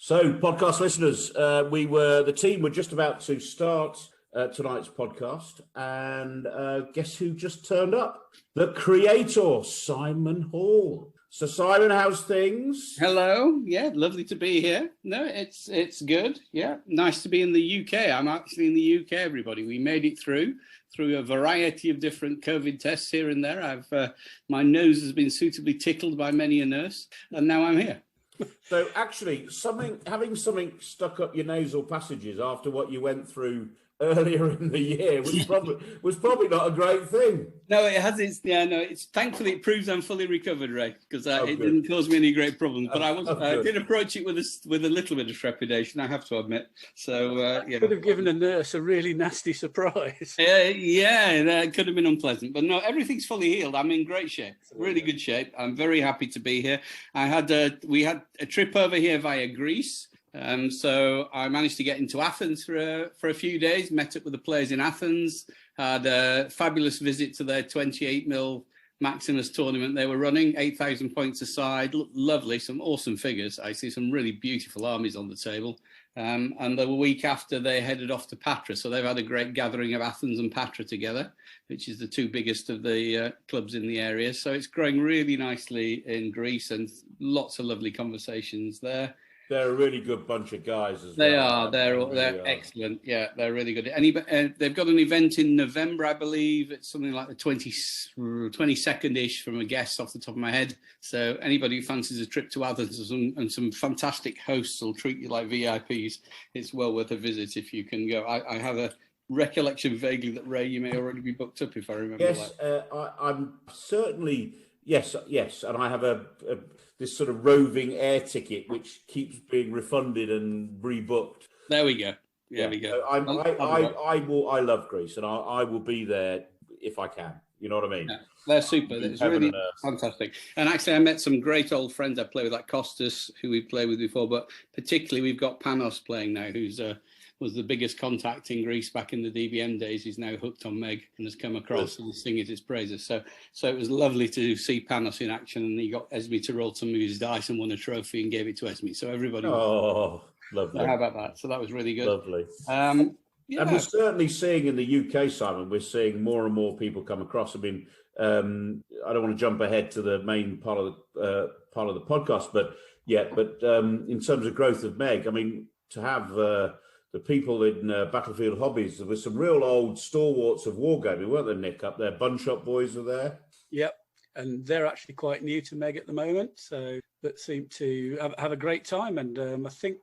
So, podcast listeners, the team were just about to start tonight's podcast, and guess who just turned up? The creator, Simon Hall. So, Simon, how's things? Hello. Yeah, lovely to be here. No, it's good. Yeah, nice to be in the UK. I'm actually in the UK, everybody. We made it through a variety of different COVID tests here and there. My nose has been suitably tickled by many a nurse, and now I'm here. So actually, having something stuck up your nasal passages after what you went through earlier in the year was probably not a great thing. No, it has. It's thankfully it proves I'm fully recovered, Ray, because it didn't cause me any great problems. But I did approach it with a little bit of trepidation, I have to admit. So could have given a nurse a really nasty surprise. Yeah, that could have been unpleasant. But no, everything's fully healed. I'm in great shape, really good shape. I'm very happy to be here. We had a trip over here via Greece. So I managed to get into Athens for a few days, met up with the players in Athens, had a fabulous visit to their 28mm Maximus tournament they were running, 8,000 points aside, lovely, some awesome figures. I see some really beautiful armies on the table. And the week after they headed off to Patra. So they've had a great gathering of Athens and Patra together, which is the two biggest of the clubs in the area. So it's growing really nicely in Greece and lots of lovely conversations there. They're a really good bunch of guys as they well. They're excellent. Yeah, they're really good. They've got an event in November, I believe. It's something like the 22nd-ish from a guess off the top of my head. So anybody who fancies a trip to Athens and some fantastic hosts will treat you like VIPs. It's well worth a visit if you can go. I have a recollection vaguely that, Ray, you may already be booked up if I remember right. Yes, I'm certainly... Yes, and I have this sort of roving air ticket which keeps being refunded and rebooked. There we go. There we go. So I love Greece, and I will be there if I can. You know what I mean? Yeah, they're super. It's really fantastic. And actually, I met some great old friends I play with, like Costas, who we've played with before. But particularly, we've got Panos playing now, who's was the biggest contact in Greece back in the DBM days. He's now hooked on MeG and has come across and is singing his praises. So it was lovely to see Panos in action, and he got Esme to roll some of his dice and won a trophy and gave it to Esme. So everybody. Oh, lovely! So how about that? So that was really good. Lovely. Yeah. And we're certainly seeing in the UK, Simon, we're seeing more and more people come across. I mean, I don't want to jump ahead to the main part of the podcast, but in terms of growth of MeG, I mean, to have the people in Battlefield Hobbies, there were some real old stalwarts of wargaming, weren't there, Nick? Up there, Bunshot boys were there. Yep, and they're actually quite new to MeG at the moment, but seem to have a great time. And I think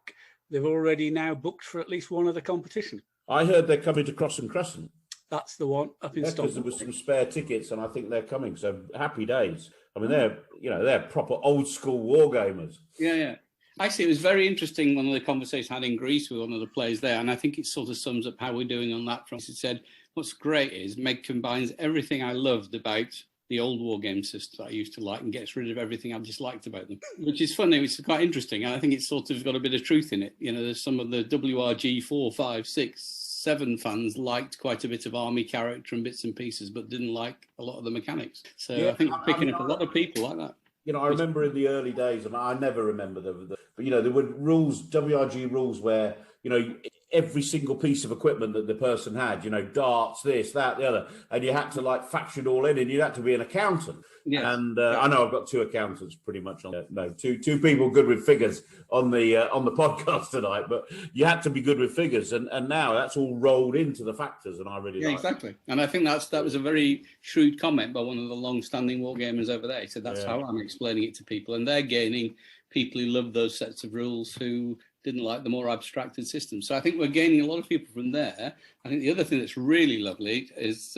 they've already now booked for at least one of the competition. I heard they're coming to Cross and Crescent. That's the one up in Stockholm. Because there was some spare tickets, and I think they're coming. So happy days. I mean, they're proper old school wargamers. Yeah. Actually, it was very interesting, one of the conversations I had in Greece with one of the players there, and I think it sort of sums up how we're doing on that front. It said, what's great is MeG combines everything I loved about the old war game systems that I used to like and gets rid of everything I disliked about them, which is funny. It's quite interesting. And I think it's sort of got a bit of truth in it. You know, there's some of the WRG 4, 5, 6, 7 fans liked quite a bit of army character and bits and pieces, but didn't like a lot of the mechanics. So yeah, I think we're picking up a lot of people like that. You know, I remember in the early days, and I never remember but there were rules, WRG rules, where every single piece of equipment that the person had, darts, this, that, the other, and you had to factor it all in, and you had to be an accountant. Yes. And I know I've got two accountants pretty much two people good with figures on the podcast tonight, but you had to be good with figures, and now that's all rolled into the factors, and I really like exactly it. And I think that was a very shrewd comment by one of the long-standing wargamers over there. He said that's how I'm explaining it to people, and they're gaining people who love those sets of rules who didn't like the more abstracted systems. So I think we're gaining a lot of people from there. I think the other thing that's really lovely is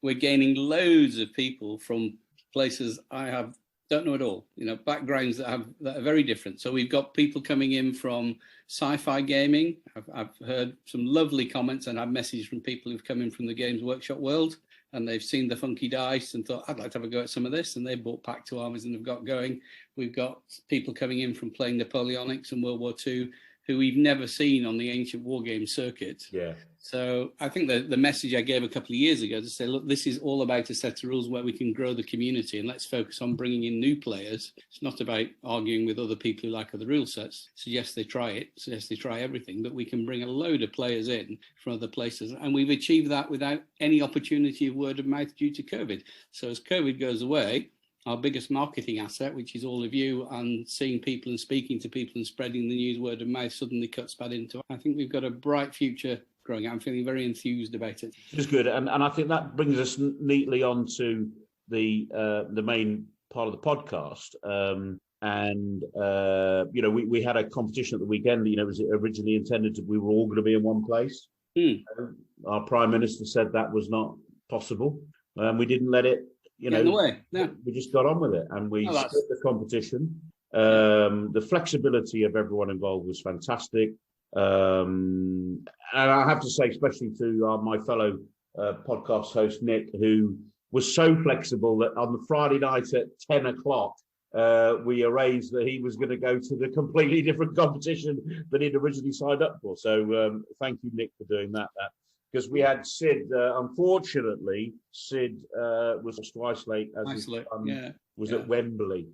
we're gaining loads of people from places don't know at all, backgrounds that are very different. So we've got people coming in from sci-fi gaming. I've heard some lovely comments and had messages from people who've come in from the Games Workshop world, and they've seen the funky dice and thought, I'd like to have a go at some of this, and they bought Pack 2 armies and have got going. We've got people coming in from playing Napoleonics and World War II who we've never seen on the ancient war game circuit. Yeah. So I think the message I gave a couple of years ago to say, look, this is all about a set of rules where we can grow the community, and let's focus on bringing in new players. It's not about arguing with other people who like other rule sets. Suggest they try it, suggest they try everything, but we can bring a load of players in from other places. And we've achieved that without any opportunity of word of mouth due to COVID. So as COVID goes away, our biggest marketing asset, which is all of you, and seeing people and speaking to people and spreading the news word of mouth, suddenly cuts back into it. I think we've got a bright future growing. I'm feeling very enthused about it. It's good, and I think that brings us neatly on to the main part of the podcast. We had a competition at the weekend. It was originally intended we were all going to be in one place. Our Prime Minister said that was not possible, and we didn't let it. Get in the way. No. We just got on with it, and we split the competition. The flexibility of everyone involved was fantastic. And I have to say, especially to my fellow podcast host, Nick, who was so flexible that on the Friday night at 10 o'clock, we arranged that he was going to go to the completely different competition that he'd originally signed up for. So thank you, Nick, for doing that. Because we had Sid, unfortunately, Sid was twice late as his son was at Wembley.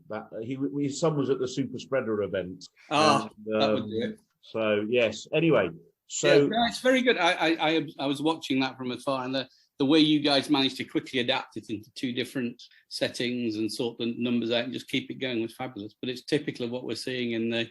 His son was at the Super Spreader event. That would do it. So yes. Anyway, so it's very good. I was watching that from afar, and the way you guys managed to quickly adapt it into two different settings and sort the numbers out and just keep it going was fabulous. But it's typical of what we're seeing in this.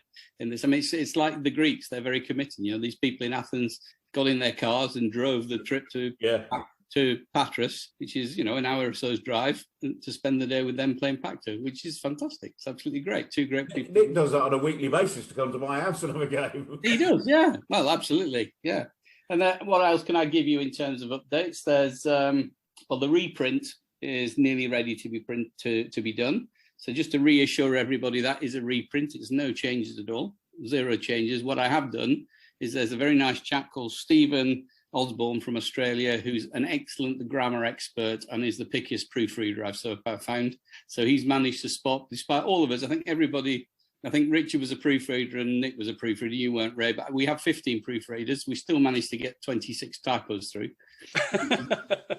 I mean, it's like the Greeks; they're very committed. These people in Athens got in their cars and drove the trip to Patras, which is an hour or so's drive, to spend the day with them playing Pacto, which is fantastic. It's absolutely great. Two great people. Nick does that on a weekly basis to come to my house and have a game. He does, yeah. Well, absolutely, yeah. And what else can I give you in terms of updates? There's the reprint is nearly ready to be done. So just to reassure everybody, that is a reprint. It's no changes at all, 0 changes. What I have done is there's a very nice chap called Stephen Osborne from Australia, who's an excellent grammar expert and is the pickiest proofreader I've found. So he's managed to spot, despite all of us, I think Richard was a proofreader and Nick was a proofreader. You weren't, Ray, but we have 15 proofreaders. We still managed to get 26 typos through,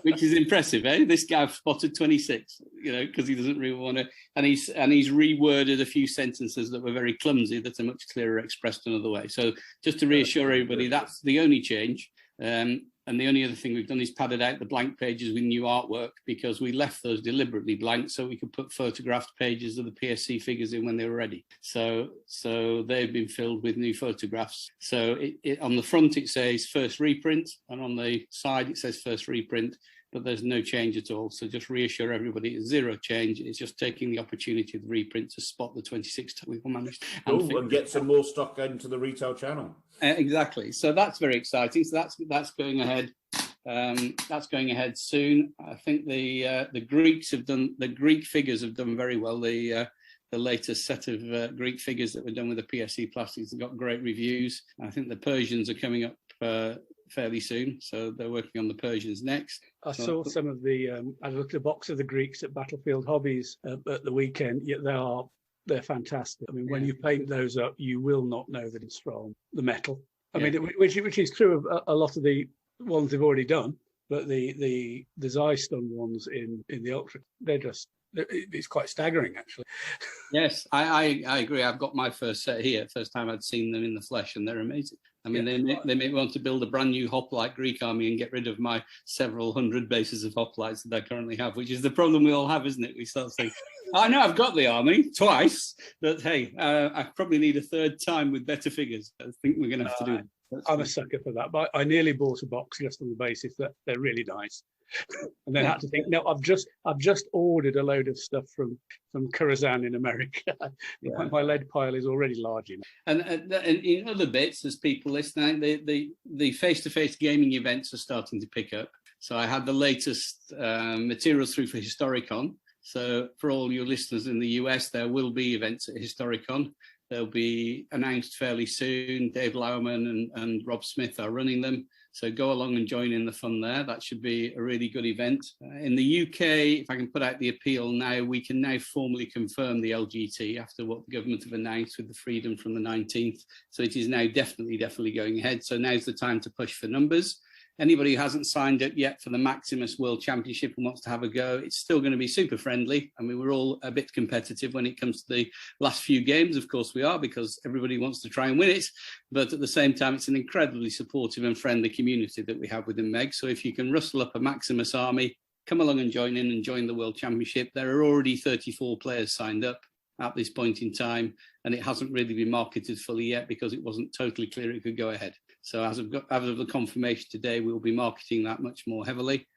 which is impressive, eh? This guy spotted 26, because he doesn't really want to. And he's reworded a few sentences that were very clumsy that are much clearer expressed another way. So just to reassure everybody, that's the only change. And the only other thing we've done is padded out the blank pages with new artwork, because we left those deliberately blank so we could put photographed pages of the PSC figures in when they were ready. So they've been filled with new photographs. So on the front it says first reprint, and on the side it says first reprint, but there's no change at all. So just reassure everybody, it's 0 change. It's just taking the opportunity of the reprint to spot the 26 we've managed. And get some more stock into the retail channel. Exactly. So that's very exciting. So that's going ahead. That's going ahead soon. I think the Greek figures have done very well. The latest set of Greek figures that were done with the PSC plastics have got great reviews. I think the Persians are coming up fairly soon, so they're working on the Persians next. I saw some of I looked at a box of the Greeks at Battlefield Hobbies at the weekend. Yet they're fantastic. I mean, when you paint those up, you will not know that it's from the metal. I mean, which is true of a lot of the ones they've already done, but the Zystone ones in the Ultra, it's quite staggering, actually. Yes, I agree. I've got my first set here. First time I'd seen them in the flesh, and they're amazing. I mean, they may want to build a brand new hoplite Greek army and get rid of my several hundred bases of hoplites that I currently have, which is the problem we all have, isn't it? We start saying, I know I've got the army twice, but hey, I probably need a third time with better figures. I think we're going to have to do it. I'm a sucker for that, but I nearly bought a box just on the basis that they're really nice, and then had to think, no, I've just ordered a load of stuff from Khorasan in America. My lead pile is already large enough. And in other bits, as people listening, the face-to-face gaming events are starting to pick up. So I had the latest materials through for Historicon. So for all your listeners in the US, there will be events at Historicon. They'll be announced fairly soon. Dave Lauerman and Rob Smith are running them. So go along and join in the fun there. That should be a really good event. In the UK, if I can put out the appeal now, we can now formally confirm the LGT after what the government have announced with the freedom from the 19th. So it is now definitely going ahead. So now's the time to push for numbers. Anybody who hasn't signed up yet for the Maximus World Championship and wants to have a go, it's still going to be super friendly. I mean, we're all a bit competitive when it comes to the last few games. Of course we are, because everybody wants to try and win it. But at the same time, it's an incredibly supportive and friendly community that we have within MEG. So if you can rustle up a Maximus army, come along and join in and join the World Championship. There are already 34 players signed up at this point in time, and it hasn't really been marketed fully yet because it wasn't totally clear it could go ahead. So as of the confirmation today, we'll be marketing that much more heavily.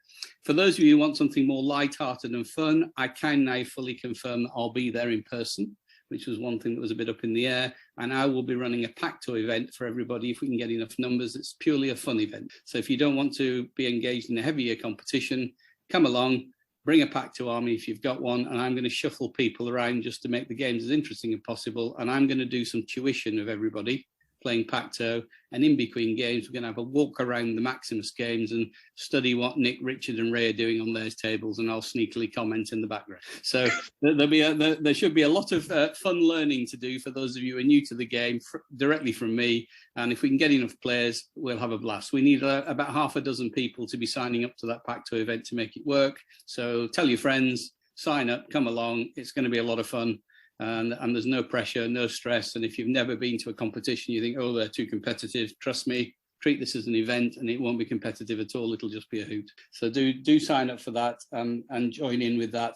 For those of you who want something more light-hearted and fun, I can now fully confirm that I'll be there in person, which was one thing that was a bit up in the air. And I will be running a Pacto event for everybody if we can get enough numbers. It's purely a fun event. So if you don't want to be engaged in a heavier competition, come along, bring a Pacto army if you've got one, and I'm going to shuffle people around just to make the games as interesting as possible. And I'm going to do some tuition of everybody playing Pacto, and in between games, we're going to have a walk around the Maximus games and study what Nick, Richard and Ray are doing on those tables, and I'll sneakily comment in the background. So there should be a lot of fun learning to do for those of you who are new to the game directly from me, and if we can get enough players, we'll have a blast. We need about half a dozen people to be signing up to that Pacto event to make it work. So tell your friends, sign up, come along. It's going to be a lot of fun. And there's no pressure, no stress. And if you've never been to a competition, you think, oh, they're too competitive. Trust me, treat this as an event and it won't be competitive at all. It'll just be a hoot. So do sign up for that and join in with that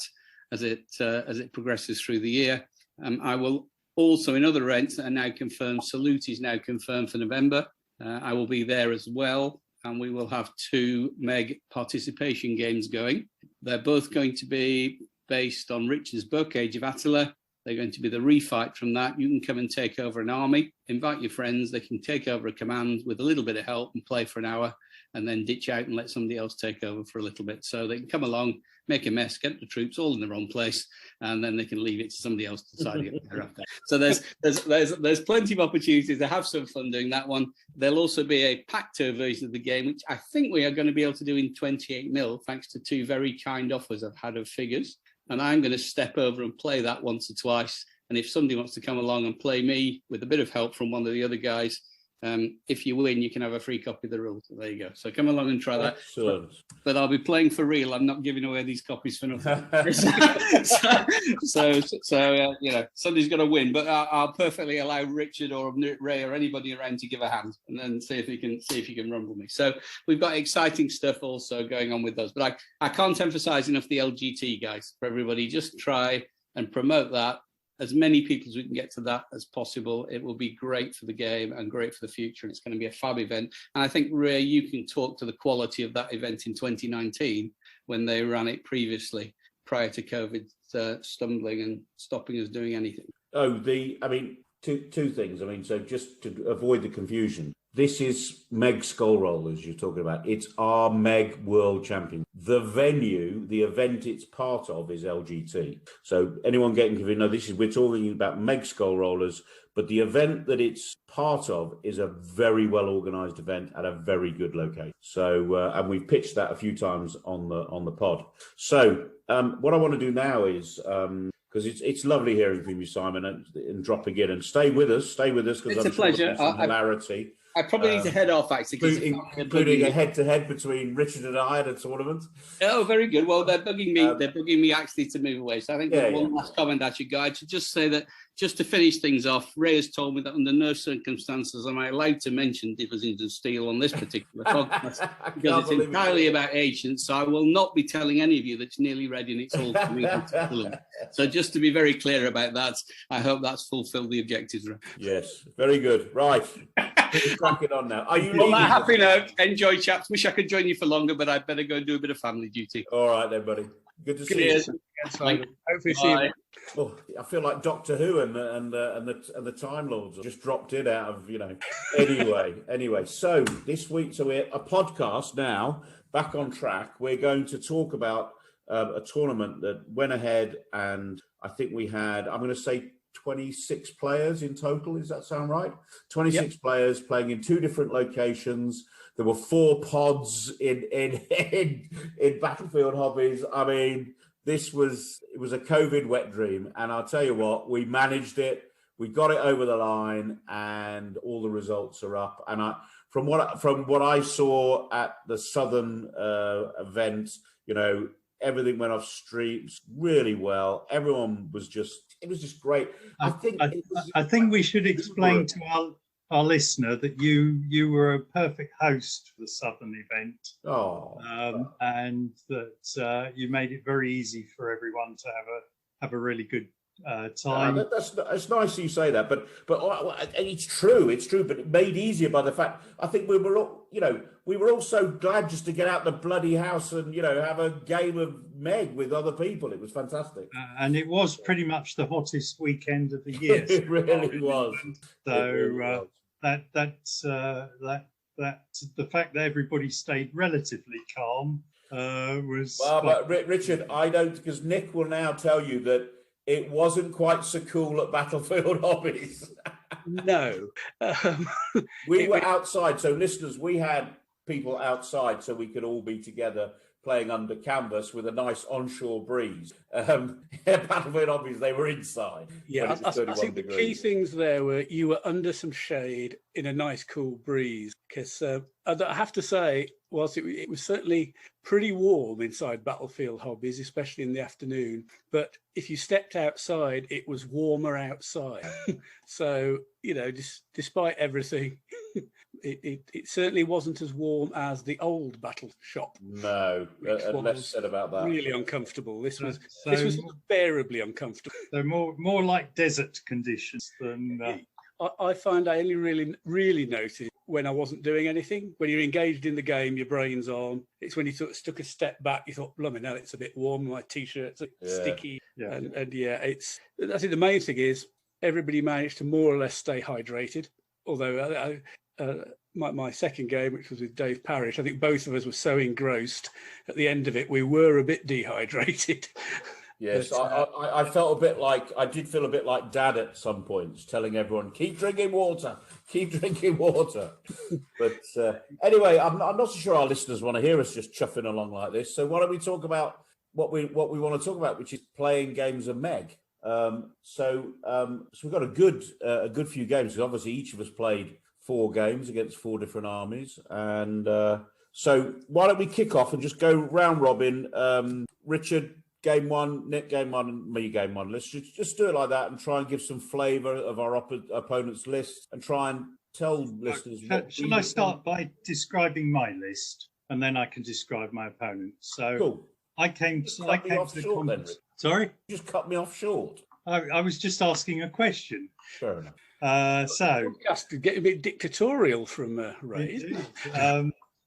as it progresses through the year. I will also, in other events that are now confirmed, Salute is now confirmed for November. I will be there as well. And we will have 2 MEG participation games going. They're both going to be based on Richard's book, Age of Attila. They're going to be the refight from that. You can come and take over an army, invite your friends. They can take over a command with a little bit of help and play for an hour and then ditch out and let somebody else take over for a little bit. So they can come along, make a mess, get the troops all in the wrong place, and then they can leave it to somebody else deciding it thereafter. So there's plenty of opportunities to have some fun doing that one. There'll also be a Pacto version of the game, which I think we are going to be able to do in 28mm, thanks to 2 very kind offers I've had of figures. And I'm going to step over and play that once or twice. And if somebody wants to come along and play me with a bit of help from one of the other guys, if you win, you can have a free copy of the rules. So there you go. So come along and try that. Excellent. But I'll be playing for real. I'm not giving away these copies for nothing. so you know, somebody's got to win. But I'll perfectly allow Richard or Ray or anybody around to give a hand and then see if you can rumble me. So we've got exciting stuff also going on with those. But I can't emphasize enough the LGT, guys. For everybody, just try and promote that. As many people as we can get to that as possible. It will be great for the game and great for the future. It's going to be a fab event. And I think, Ray, you can talk to the quality of that event in 2019 when they ran it previously, prior to COVID stumbling and stopping us doing anything. Oh, two things. I mean, so just to avoid the confusion, this is MEG Skull Rollers you're talking about. It's our MEG World Champion. The venue, the event it's part of is LGT. So anyone getting confused, we're talking about MEG Skull Rollers, but the event that it's part of is a very well organised event at a very good location. So, and we've pitched that a few times on the pod. So what I want to do now is, because it's lovely hearing from you, Simon, and dropping in, and stay with us because it's a pleasure. Some hilarity. I probably need to head off, actually. Including a head-to-head between Richard and I at a tournament. Oh, very good. Well, they're bugging me. They're bugging me actually to move away. So I think one last comment I should go. I should just say that, just to finish things off, Ray has told me that under no circumstances am I allowed to mention Dippers into Steel on this particular podcast because it's entirely about ancients. So I will not be telling any of you that's nearly ready and it's all coming. So just to be very clear about that, I hope that's fulfilled the objectives. Yes, very good. Right. Cracking on now. Are you on that happy note? Enjoy, chaps. Wish I could join you for longer, but I'd better go and do a bit of family duty. All right, then, buddy. Good to see you. Hopefully, see you. Oh, I feel like Doctor Who and the Time Lords just dropped in out of Anyway. So this week, we're a podcast now. Back on track. We're going to talk about a tournament that went ahead, and I think we had. I'm going to say 26 players in total. Does that sound right? 26 players playing in 2 different locations. There were 4 pods in Battlefield Hobbies. I mean, it was a COVID wet dream. And I'll tell you what, we managed it. we got it over the line, and all the results are up. And from what I saw at the Southern event, you know, everything went off streams really well. Everyone was it was just great. I think we should explain to our listener that you were a perfect host for the Southern event. And that you made it very easy for everyone to have a really good time. That's nice you say that, but it's true, but it made easier by the fact I think we were all so glad just to get out the bloody house and, you know, have a game of Meg with other people. It was fantastic, and it was pretty much the hottest weekend of the year. It really was. So that the fact that everybody stayed relatively calm was. Well, but Richard, I don't, because Nick will now tell you that it wasn't quite so cool at Battlefield Hobbies. No. We were outside. So listeners, we had people outside so we could all be together playing under canvas with a nice onshore breeze. Battlefield Hobbies, they were inside. Yeah, I think the key things there were you were under some shade in a nice cool breeze. Because I have to say, whilst it was certainly pretty warm inside Battlefield Hobbies, especially in the afternoon, but if you stepped outside, it was warmer outside. So, you know, despite everything, it certainly wasn't as warm as the old battle shop. No, less said about that. Really uncomfortable. This was unbearably uncomfortable. So more like desert conditions than. I find I only really noticed when I wasn't doing anything. When you're engaged in the game, your brain's on. It's when you sort of took a step back, you thought, "Blimey, now it's a bit warm. My t-shirt's sticky." Yeah. And it's. I think the main thing is everybody managed to more or less stay hydrated. Although my second game, which was with Dave Parrish, I think both of us were so engrossed at the end of it, we were a bit dehydrated. Yes, but, I felt I did feel a bit like Dad at some points, telling everyone, keep drinking water. But anyway, I'm not so sure our listeners want to hear us just chuffing along like this. So why don't we talk about what we want to talk about, which is playing games of Meg. So we've got a good few games, because obviously each of us played 4 games against 4 different armies. And so why don't we kick off and just go round robin? Richard, game 1, Nick, game 1, and me, game 1. Let's just do it like that and try and give some flavour of our opponent's list and try and tell listeners. Shall I start by describing my list, and then I can describe my opponent? So cool. I came to the Sorry? You just cut me off short. I was just asking a question. Fair enough. So just get a bit dictatorial from Ray.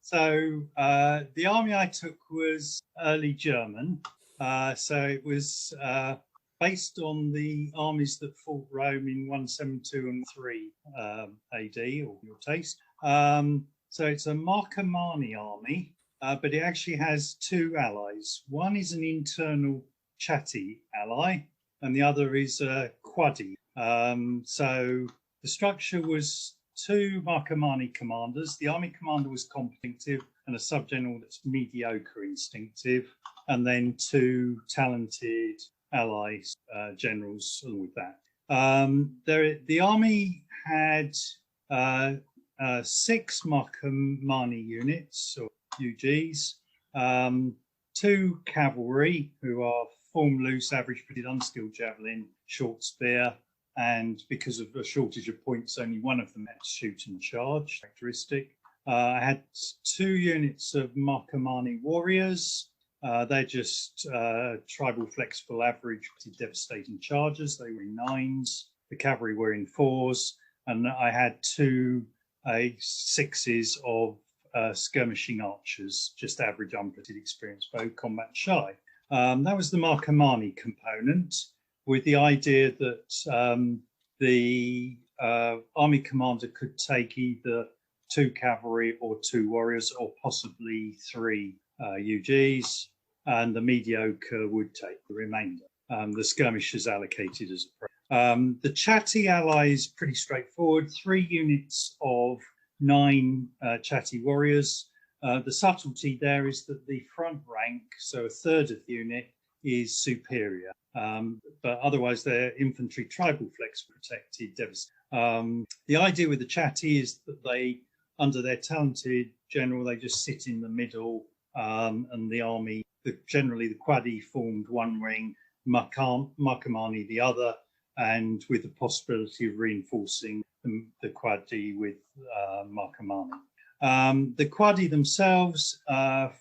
So the army I took was early German. So it was based on the armies that fought Rome in 172 and 3 AD, or your taste. So it's a Marcomanni army, but it actually has 2 allies. One is an internal Chatti ally, and the other is a Quadi. So the structure was 2 Marcomanni commanders. The army commander was combative, and a subgeneral that's mediocre instinctive, and then 2 talented allies, generals along with that. The army had 6 Marcomanni units, or UGs, 2 cavalry, who are form loose, average footed, unskilled javelin, short spear, and because of a shortage of points, only one of them had shoot and charge characteristic. I had 2 units of Marcomanni warriors. They're just tribal, flexible, average, devastating chargers. They were in 9s. The cavalry were in 4s, and I had 2 6s of skirmishing archers, just average, unpretended experience, both combat shy. That was the Marcomanni component, with the idea that the army commander could take either 2 cavalry or 2 warriors, or possibly 3 UGs, and the mediocre would take the remainder. The skirmishers allocated as a prey. The Chatti ally is pretty straightforward. 3 units of 9 Chatti warriors. The subtlety there is that the front rank, so a third of the unit, is superior. But otherwise, they're infantry, tribal, flex, protected, devastated. The idea with the chatty is that they, under their talented general, they just sit in the middle, and the army, generally the quaddy formed one ring, Marcomanni the other, and with the possibility of reinforcing the quaddy with Marcomanni. The quaddy themselves,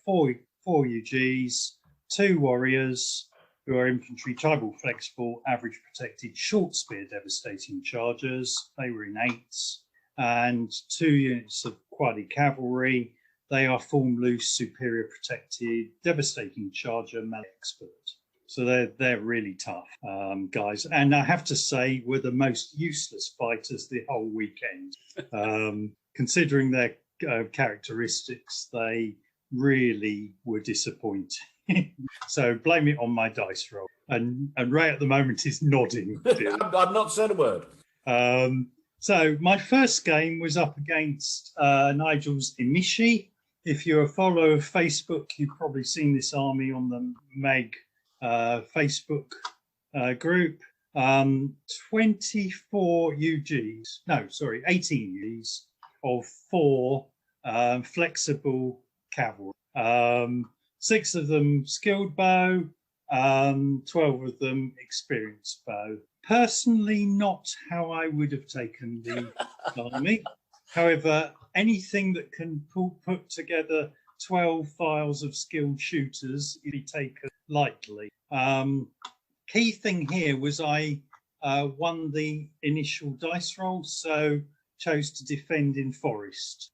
four UGs, 2 warriors who are infantry, tribal, flexible, average protected, short spear, devastating chargers. They were in 8s, and 2 units of quaddy cavalry. They are form loose, superior, protected, devastating charger, melee expert. So they're really tough guys, and I have to say, were the most useless fighters the whole weekend. Considering their characteristics, they really were disappointing. So blame it on my dice roll. And Ray at the moment is nodding. I've not said a word. So my first game was up against Nigel's Imishi. If you're a follower of Facebook, you've probably seen this army on the MeG Facebook group. 24 UGs, no, sorry, 18 UGs of 4 flexible cavalry. 6 of them skilled bow, 12 of them experienced bow. Personally, not how I would have taken the army. However, anything that can put together 12 files of skilled shooters is be taken lightly. Key thing here was I won the initial dice roll, so chose to defend in forest.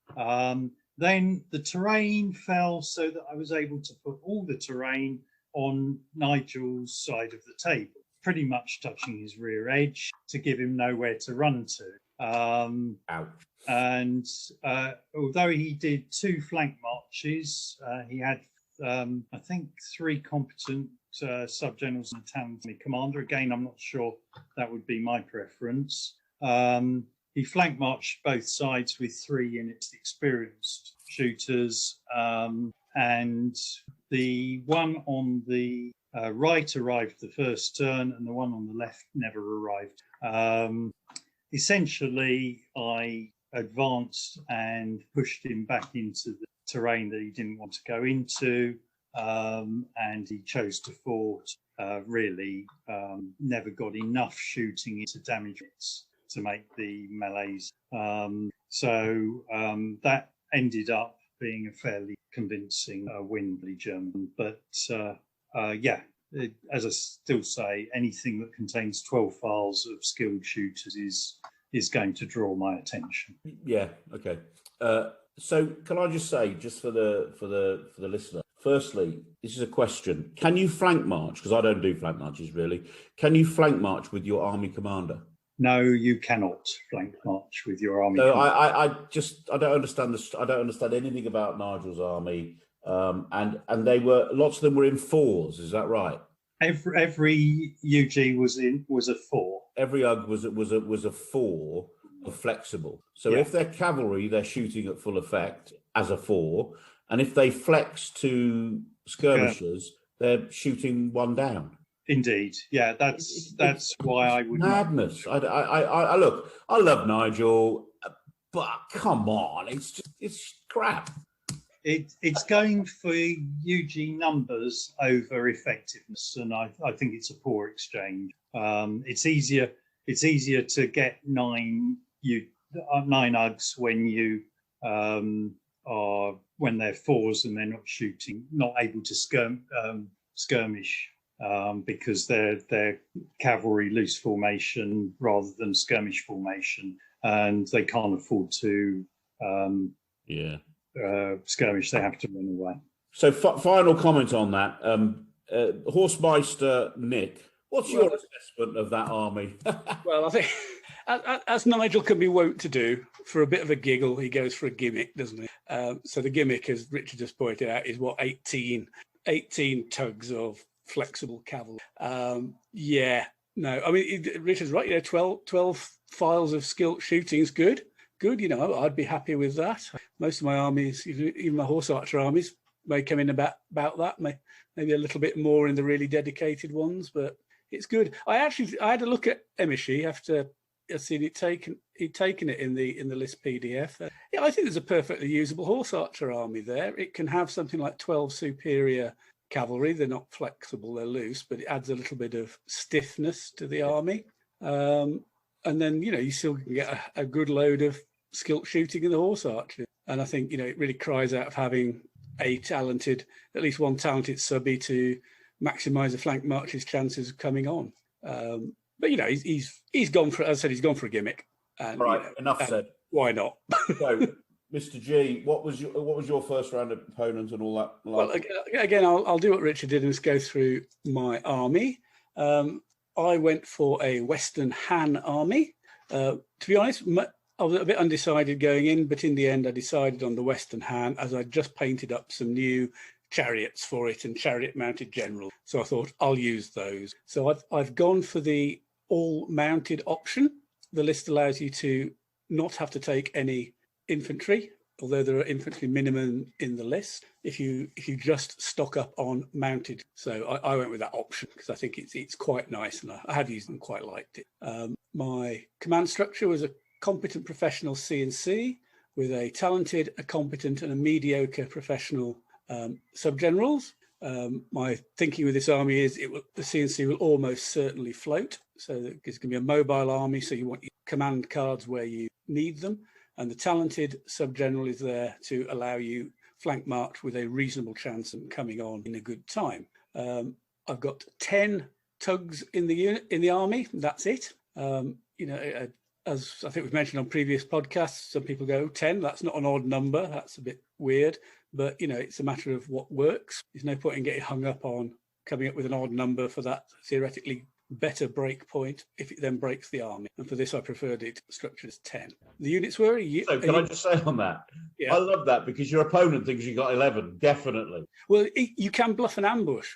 Then the terrain fell so that I was able to put all the terrain on Nigel's side of the table, pretty much touching his rear edge to give him nowhere to run to. And although he did 2 flank marches, he had, I think, 3 competent sub-generals and a talented commander. Again, I'm not sure that would be my preference. He flank marched both sides with 3 units experienced shooters, and the one on the right arrived the first turn, and the one on the left never arrived. Essentially, I advanced and pushed him back into the terrain that he didn't want to go into, and he chose to fort. Really never got enough shooting into damage to make the melees. So that ended up being a fairly convincing win for the German. But yeah, as I still say, anything that contains 12 files of skilled shooters is going to draw my attention. Yeah. Okay. So can I just say, just for the listener, firstly, this is a question: can you flank march? Because I don't do flank marches really. Can you flank march with your army commander? No, you cannot flank march with your army. So I don't understand this. I don't understand anything about Nigel's army. And they were, lots of them were in 4s. Is that right? Every UG was a 4. Every UG was a 4 of flexible. So Yeah. if they're cavalry, they're shooting at full effect as a 4, and if they flex to skirmishers, they're shooting 1 down. Indeed, yeah. That's why I would madness. I look. I love Nigel, but come on, it's crap. It's going for UG numbers over effectiveness, and I think it's a poor exchange. It's easier to get 9 UGs when you when they're 4s and they're not shooting, not able to skirmish. Because they're cavalry loose formation rather than skirmish formation, and they can't afford to skirmish. They have to run away. So final comment on that, Horsemeister Nick, what's your assessment of that army? Well, I think as Nigel can be wont to do, for a bit of a giggle, he goes for a gimmick, doesn't he? So the gimmick, as Richard just pointed out, is what 18 tugs of flexible cavalry. Yeah, no, I mean, Richard's right. 12 files of skilled shooting is good. I'd be happy with that. Most of my armies, even my horse archer armies, may come in about that, maybe a little bit more in the really dedicated ones, but it's good. I had a look at MSG after I'd seen it taken it in the list PDF. Yeah, I think there's a perfectly usable horse archer army there. It can have something like 12 superior cavalry. They're not flexible, they're loose, but it adds a little bit of stiffness to the army. And then, you still can get a good load of skilt shooting in the horse archers. And I think, it really cries out of having at least one talented subby to maximise the flank march's chances of coming on. But he's gone for, as I said, he's gone for a gimmick. And, right, enough said. Why not? So, Mr. G, what was your first round opponent and all that? Well, again, I'll do what Richard did and just go through my army. I went for a Western Han army. To be honest, I was a bit undecided going in, but in the end, I decided on the Western Han as I just painted up some new chariots for it and chariot-mounted generals. So I thought I'll use those. So I've gone for the all-mounted option. The list allows you to not have to take any infantry, although there are infantry minimum in the list, if you just stock up on mounted. So I went with that option because I think it's quite nice, and I have used them, quite liked it. My command structure was a competent professional CNC with a talented, a competent, and a mediocre professional sub-generals. My thinking with this army is the CNC will almost certainly float. So it's going to be a mobile army, so you want your command cards where you need them. And the talented sub-general is there to allow you flank march with a reasonable chance of coming on in a good time. I've got 10 tugs in the army. That's it. As I think we've mentioned on previous podcasts, some people go, 10, that's not an odd number. That's a bit weird. But, it's a matter of what works. There's no point in getting hung up on coming up with an odd number for that theoretically better break point if it then breaks the army. And for this, I preferred it structured as 10. The units were... So can I just say on that? Yeah. I love that because your opponent thinks you got 11, definitely. Well, you can bluff an ambush.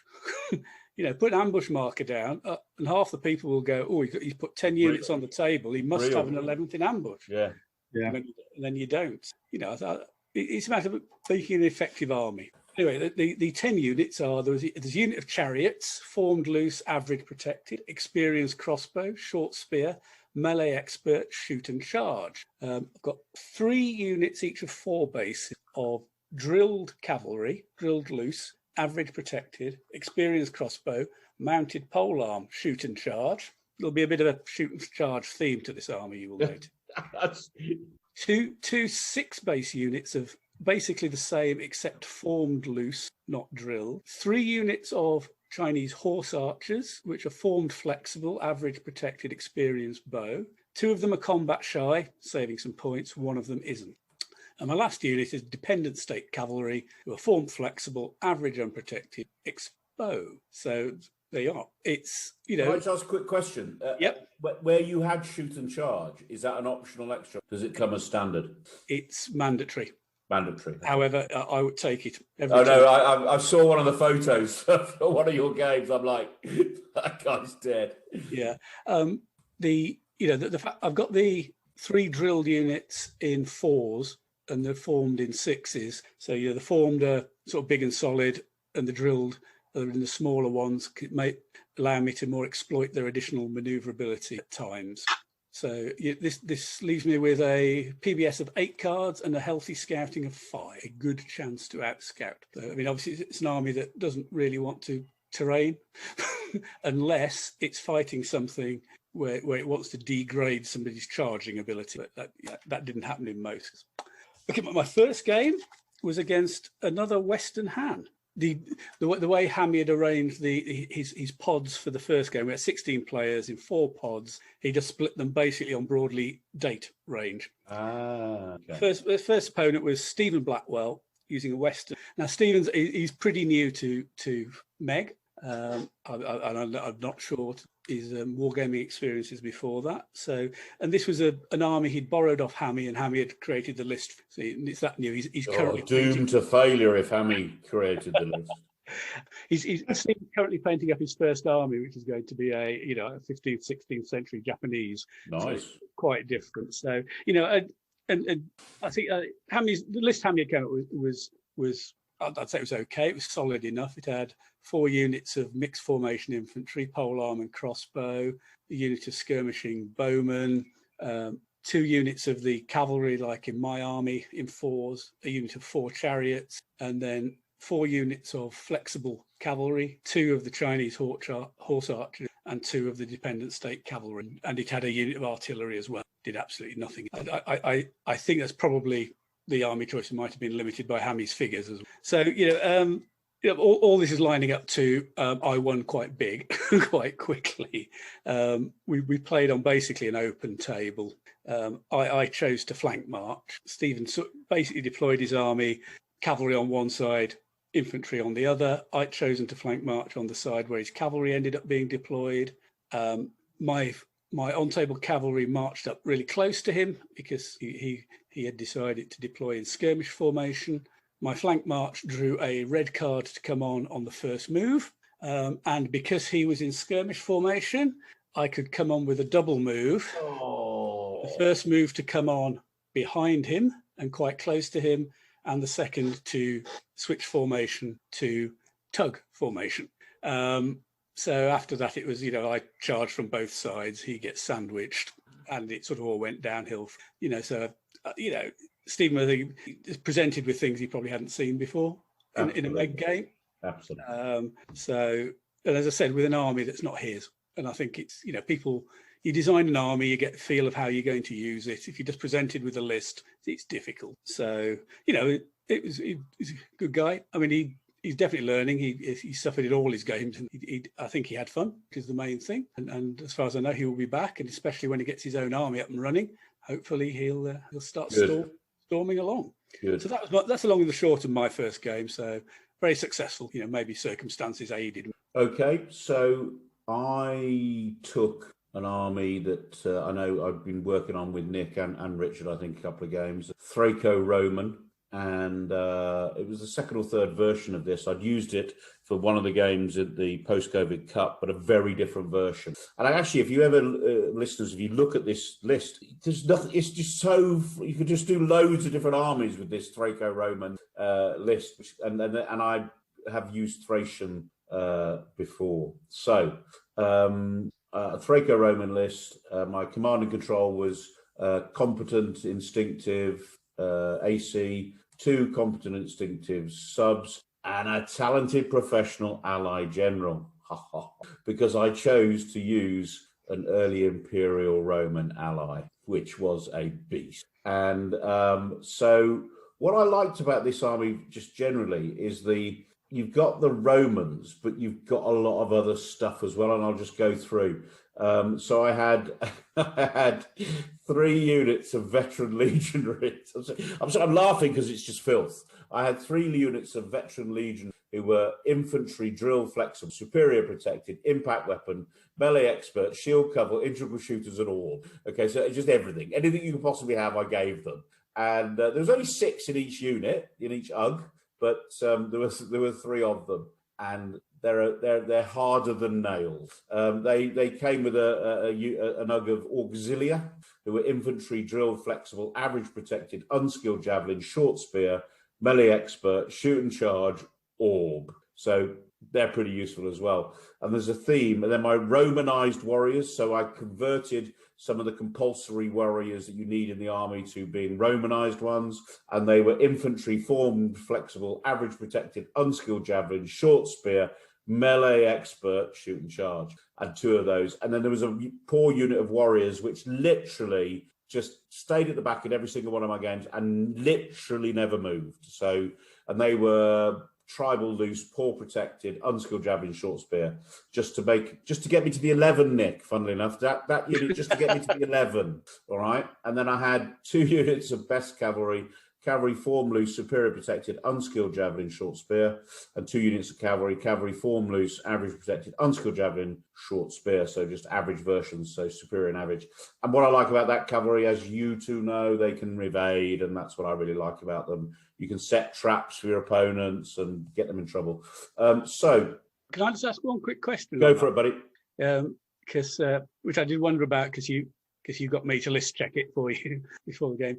Put an ambush marker down and half the people will go, oh, he's put 10 units on the table. He must have an 11th in ambush. Yeah. And then you don't. It's a matter of making an effective army. Anyway, the 10 units are, there's a unit of chariots, formed loose, average protected, experienced crossbow, short spear, melee expert, shoot and charge. I've got 3 units, each of 4 bases of drilled cavalry, drilled loose, average protected, experienced crossbow, mounted polearm, shoot and charge. There'll be a bit of a shoot and charge theme to this army, you will note. Two 6 base units of basically the same except formed loose, not drilled. 3 units of Chinese horse archers, which are formed flexible, average protected, experienced bow. 2 of them are combat shy, saving some points. 1 of them isn't. And my last unit is dependent state cavalry, who are formed flexible, average unprotected, expo. So there you are. It's, Can I just ask a quick question? Yep. Where you had shoot and charge, is that an optional extra? Does it come as standard? It's mandatory. Mandatory. However, I would take it. I saw one of the photos for one of your games. I'm like, that guy's dead. Yeah. I've got the 3 drilled units in 4s, and they're formed in 6s. So the formed are sort of big and solid, and the drilled are in the smaller ones. It may allow me to more exploit their additional manoeuvrability at times. So this leaves me with a PBS of 8 cards and a healthy scouting of 5. A good chance to out-scout. So, obviously, it's an army that doesn't really want to terrain unless it's fighting something where it wants to degrade somebody's charging ability. But that didn't happen in most. Okay, my first game was against another Western Han. The way Hammy had arranged his pods for the first game, we had 16 players in 4 pods. He just split them basically on broadly date range. Okay. First opponent was Stephen Blackwell using a Western. Now he's pretty new to MeG. I'm not sure his wargaming experiences before that. And this was an army he'd borrowed off Hammy, and Hammy had created the list. So it's that new. He's currently doomed to failure if Hammy created the list. He's currently painting up his first army, which is going to be a 15th, 16th century Japanese. Nice, so quite different. So and I think the list Hammy came up with was I'd say it was okay. It was solid enough. It had 4 units of mixed formation infantry, polearm and crossbow, a unit of skirmishing bowmen, 2 units of the cavalry, like in my army, in 4s, a unit of 4 chariots, and then 4 units of flexible cavalry, 2 of the Chinese horse archers, and 2 of the dependent state cavalry. And it had a unit of artillery as well. Did absolutely nothing. I think that's probably the army choice might have been limited by Hammy's figures as well. So, all this is lining up to I won quite big, quite quickly. We played on basically an open table. I chose to flank march. Stephen basically deployed his army, cavalry on one side, infantry on the other. I'd chosen to flank march on the side where his cavalry ended up being deployed. My on-table cavalry marched up really close to him because he had decided to deploy in skirmish formation. My flank march drew a red card to come on the first move. And because he was in skirmish formation, I could come on with a double move. Oh. The first move to come on behind him and quite close to him, and the second to switch formation to tug formation. So after that, it was, I charged from both sides. He gets sandwiched, and it sort of all went downhill. Stephen, I think, is presented with things he probably hadn't seen before in a MeG game. Absolutely. And as I said, with an army that's not his, and I think it's, people. You design an army, you get a feel of how you're going to use it. If you're just presented with a list, it's difficult. So, he's a good guy. I mean, he's definitely learning. He suffered in all his games, and I think he had fun, which is the main thing. And as far as I know, he will be back, and especially when he gets his own army up and running, hopefully he'll start storming along. Good. So that's along the short of my first game. So very successful. Maybe circumstances aided. Okay, so I took an army that I know I've been working on with Nick and Richard, I think, a couple of games. Thraco-Roman, and it was the second or third version of this. I'd used it for one of the games at the post-COVID Cup, but a very different version. And actually, if you ever, listeners, if you look at this list, there's nothing. It's just so you could just do loads of different armies with this Thraco-Roman list, and I have used Thracian before. So. Thraco-Roman list. My command and control was competent, instinctive, AC, 2 competent, instinctive subs, and a talented professional ally general. Because I chose to use an early Imperial Roman ally, which was a beast. And so what I liked about this army just generally is you've got the Romans, but you've got a lot of other stuff as well, and I'll just go through. So I had 3 units of veteran legionaries. I'm laughing because it's just filth. I had 3 units of veteran legion who were infantry, drill flexible, superior protected, impact weapon, melee expert, shield cover, integral shooters, and all. Okay, so it's just everything. Anything you could possibly have, I gave them. And there was only 6 in each unit, in each UG. But there were 3 of them, and they're harder than nails. They came with an UG of Auxilia, who were infantry, drill, flexible, average protected, unskilled javelin, short spear, melee expert, shoot and charge, orb. So they're pretty useful as well. And there's a theme. And then my Romanized warriors. So I converted some of the compulsory warriors that you need in the army to being Romanized ones. And they were infantry, formed, flexible, average protected, unskilled javelin, short spear, melee expert, shoot and charge. And 2 of those. And then there was a poor unit of warriors, which literally just stayed at the back in every single one of my games and literally never moved. So, and they were tribal loose, poor protected, unskilled javelin, short spear, just to get me to the 11, Nick, funnily enough, that unit just to get me to the 11. All right. And then I had 2 units of best cavalry, form loose, superior protected, unskilled javelin, short spear, and 2 units of cavalry, form loose, average protected, unskilled javelin, short spear. So just average versions, so superior and average. And what I like about that cavalry, as you 2 know, they can evade, and that's what I really like about them. You can set traps for your opponents and get them in trouble. So, can I just ask one quick question? Go for it, buddy. Because which I did wonder about, because you got me to list check it for you before the game.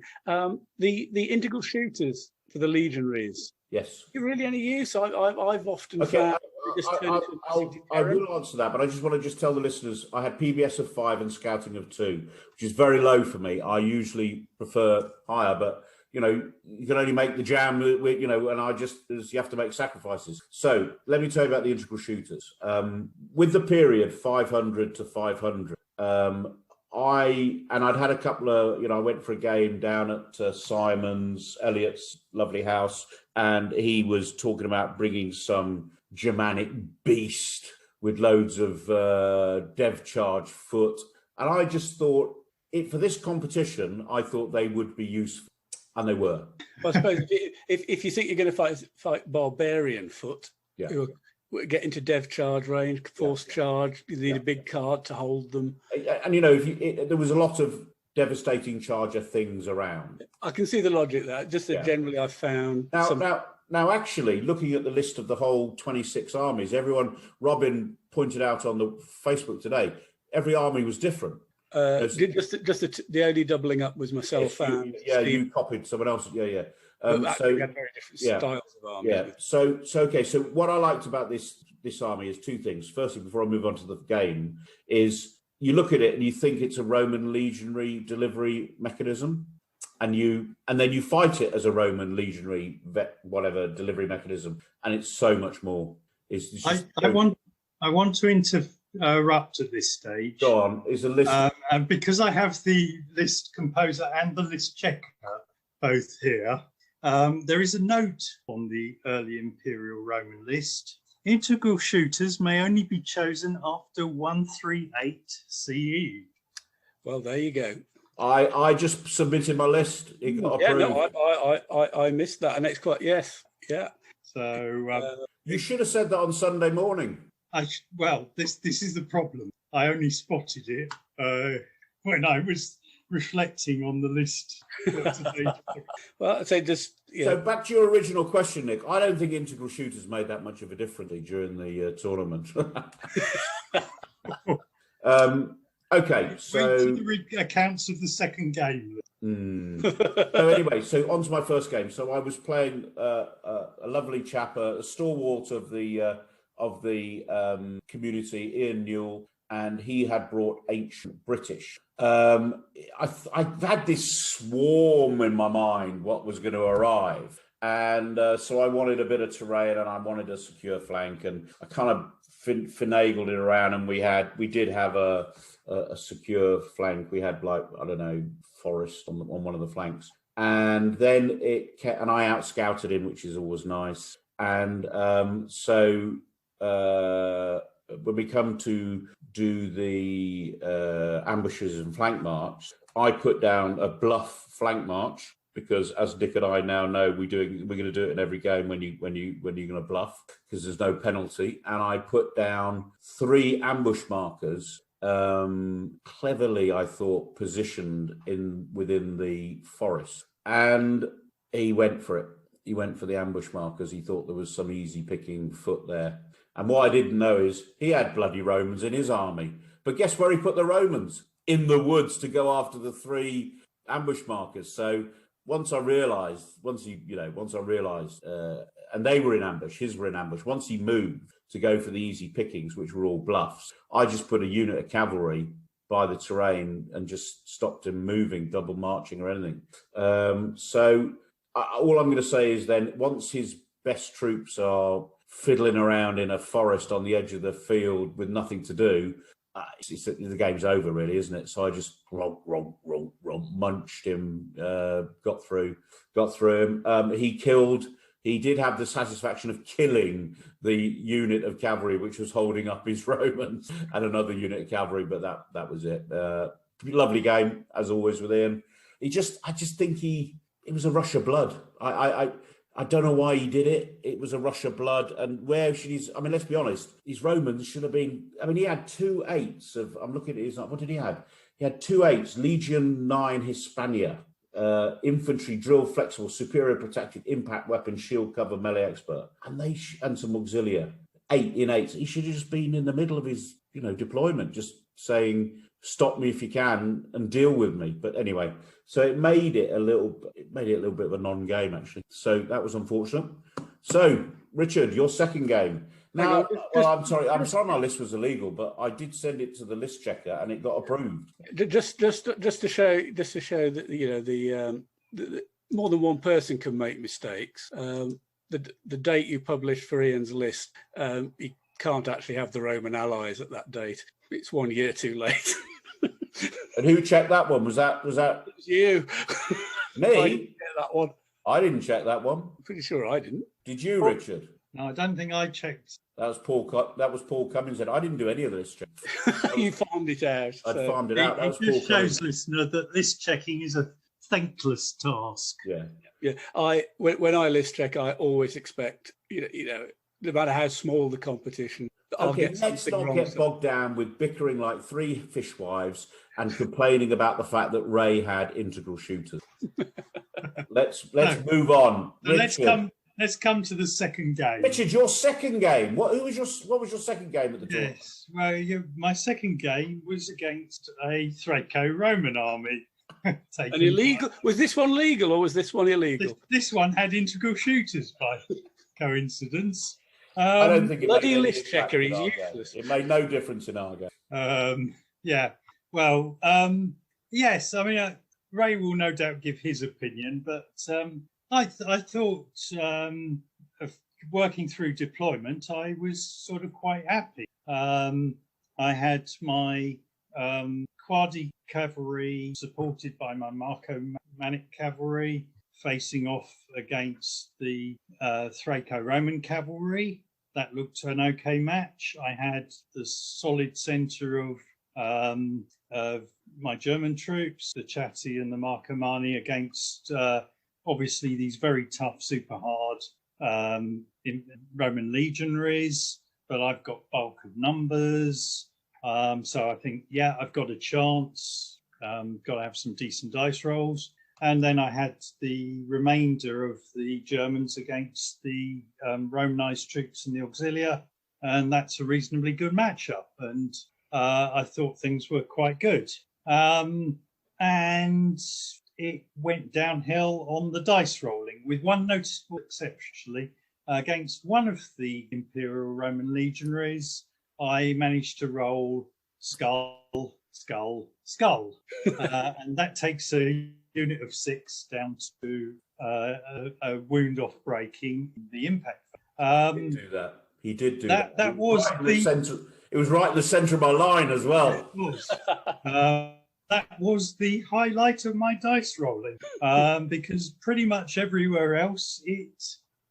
The integral shooters for the legionaries. Yes. Is it really any use? I've often Okay, found they just turn into a massive I terror. will answer that, but I just want to tell the listeners I had PBS of 5 and scouting of 2, which is very low for me. I usually prefer higher, but you can only make the jam, and you have to make sacrifices. So let me tell you about the integral shooters. With the period 500 to 500, I'd had a couple of, I went for a game down at Simon's, Elliot's lovely house, and he was talking about bringing some Germanic beast with loads of dev charge foot. And I just thought, for this competition, I thought they would be useful. And they were. Well, I suppose if you think you're going to fight barbarian foot, yeah, who get into dev charge range, force charge, you need a big card to hold them. And there was a lot of devastating charger things around. I can see the logic there. Just that generally I've found now, actually, looking at the list of the whole 26 armies, Robin pointed out on the Facebook today, every army was different. The only doubling up was myself and you copied someone else. We had very different styles of army. Yeah. So what I liked about this army is two things. Firstly, before I move on to the game, is you look at it and you think it's a Roman legionary delivery mechanism, and then you fight it as a Roman legionary delivery mechanism, and it's so much more. I want to interrupt at this stage. Go on. Is the list and because I have the list composer and the list checker both here, there is a note on the early Imperial Roman list. Integral shooters may only be chosen after 138 CE. Well, there you go. I just submitted my list. It got approved. I missed that, and it's quite So you should have said that on Sunday morning. This is the problem. I only spotted it when I was reflecting on the list. Well, I'd say So back to your original question, Nick. I don't think integral shooters made that much of a difference during the tournament. Okay, so to the accounts of the second game. So anyway, so on to my first game. So I was playing a lovely chap, a stalwart of the community, Ian Newell, and he had brought ancient British. I've had this swarm in my mind what was going to arrive, and so I wanted a bit of terrain and I wanted a secure flank, and I kind of finagled it around, and we did have a secure flank. We had forest on one of the flanks, and then I out scouted him, which is always nice, and so. When we come to do the ambushes and flank march, I put down a bluff flank march because, as Nick and I now know, we're going to do it in every game when you're going to bluff because there's no penalty. And I put down 3 ambush markers, cleverly, I thought, positioned within the forest, and he went for it. He went for the ambush markers. He thought there was some easy picking foot there. And what I didn't know is he had bloody Romans in his army. But guess where he put the Romans? In the woods to go after the 3 ambush markers. So once I realised, and they were in ambush, his were in ambush. Once he moved to go for the easy pickings, which were all bluffs, I just put a unit of cavalry by the terrain and just stopped him moving, double marching or anything. So all I'm going to say is then once his best troops are fiddling around in a forest on the edge of the field with nothing to do, the game's over, really, isn't it? So I just munched him, got through him. He did have the satisfaction of killing the unit of cavalry which was holding up his Romans and another unit of cavalry, but that was it. Lovely game as always with him. I just think it was a rush of blood. I don't know why he did it. It was a rush of blood. And where should let's be honest, these Romans should have been, he had 2 8s of, I'm looking at his, what did he have? He had 2 8s, Legion 9 Hispania, infantry, drill, flexible, superior protected, impact weapon, shield cover, melee expert. And some auxilia, 8 in 8s. He should have just been in the middle of his, deployment, just saying, stop me if you can and deal with me. But anyway, so it made it a little bit of a non-game, actually. So that was unfortunate. So, Richard, your second game. Now, I'm sorry my list was illegal, but I did send it to the list checker and it got approved. Just to show that, you know, the more than one person can make mistakes. The date you published for Ian's list, you can't actually have the Roman allies at that date. It's 1 year too late. And who checked that one? Was that? It was you. Me? I didn't check that one. I didn't check that one. I'm pretty sure I didn't. Did you, Richard? No, I don't think I checked. That was Paul Cummins. I didn't do any of this check. You farmed it out. I'd farmed it out. That was It Paul just Cummins. shows, listener, that list checking is a thankless task. Yeah. When I list check, I always expect, you know, no matter how small the competition, I'll Okay, get let's something not wrong. get bogged down with bickering like three fishwives and complaining about the fact that Ray had integral shooters. Let's move on. So let's come to the second game. Richard, your second game. What was your second game at the tournament? Yes. Well, my second game was against a Thraco-Roman army. An illegal? Was this one legal or was this one illegal? This one had integral shooters by coincidence. I don't think it bloody made any list impact checker, in he's our game. useless. It made no difference in our game. Yeah. Well, yes. I mean, Ray will no doubt give his opinion, but I thought of working through deployment, I was sort of quite happy. I had my Quadi cavalry supported by my Marco-Manic cavalry facing off against the Thraco-Roman cavalry. That looked an okay match. I had the solid centre of my German troops, the Chatti and the Marcomanni, against obviously these very tough, super hard Roman legionaries. But I've got bulk of numbers. So I think, yeah, I've got a chance. Got to have some decent dice rolls. And then I had the remainder of the Germans against the Romanized troops in the Auxilia. And that's a reasonably good matchup. And I thought things were quite good. And it went downhill on the dice rolling, with one noticeable exception, actually. Against one of the Imperial Roman legionaries, I managed to roll skull, skull, skull. And that takes a unit of 6 down to a wound off breaking the impact. He did do that. That was it was right in the centre of my line as well. It was. That was the highlight of my dice rolling, because pretty much everywhere else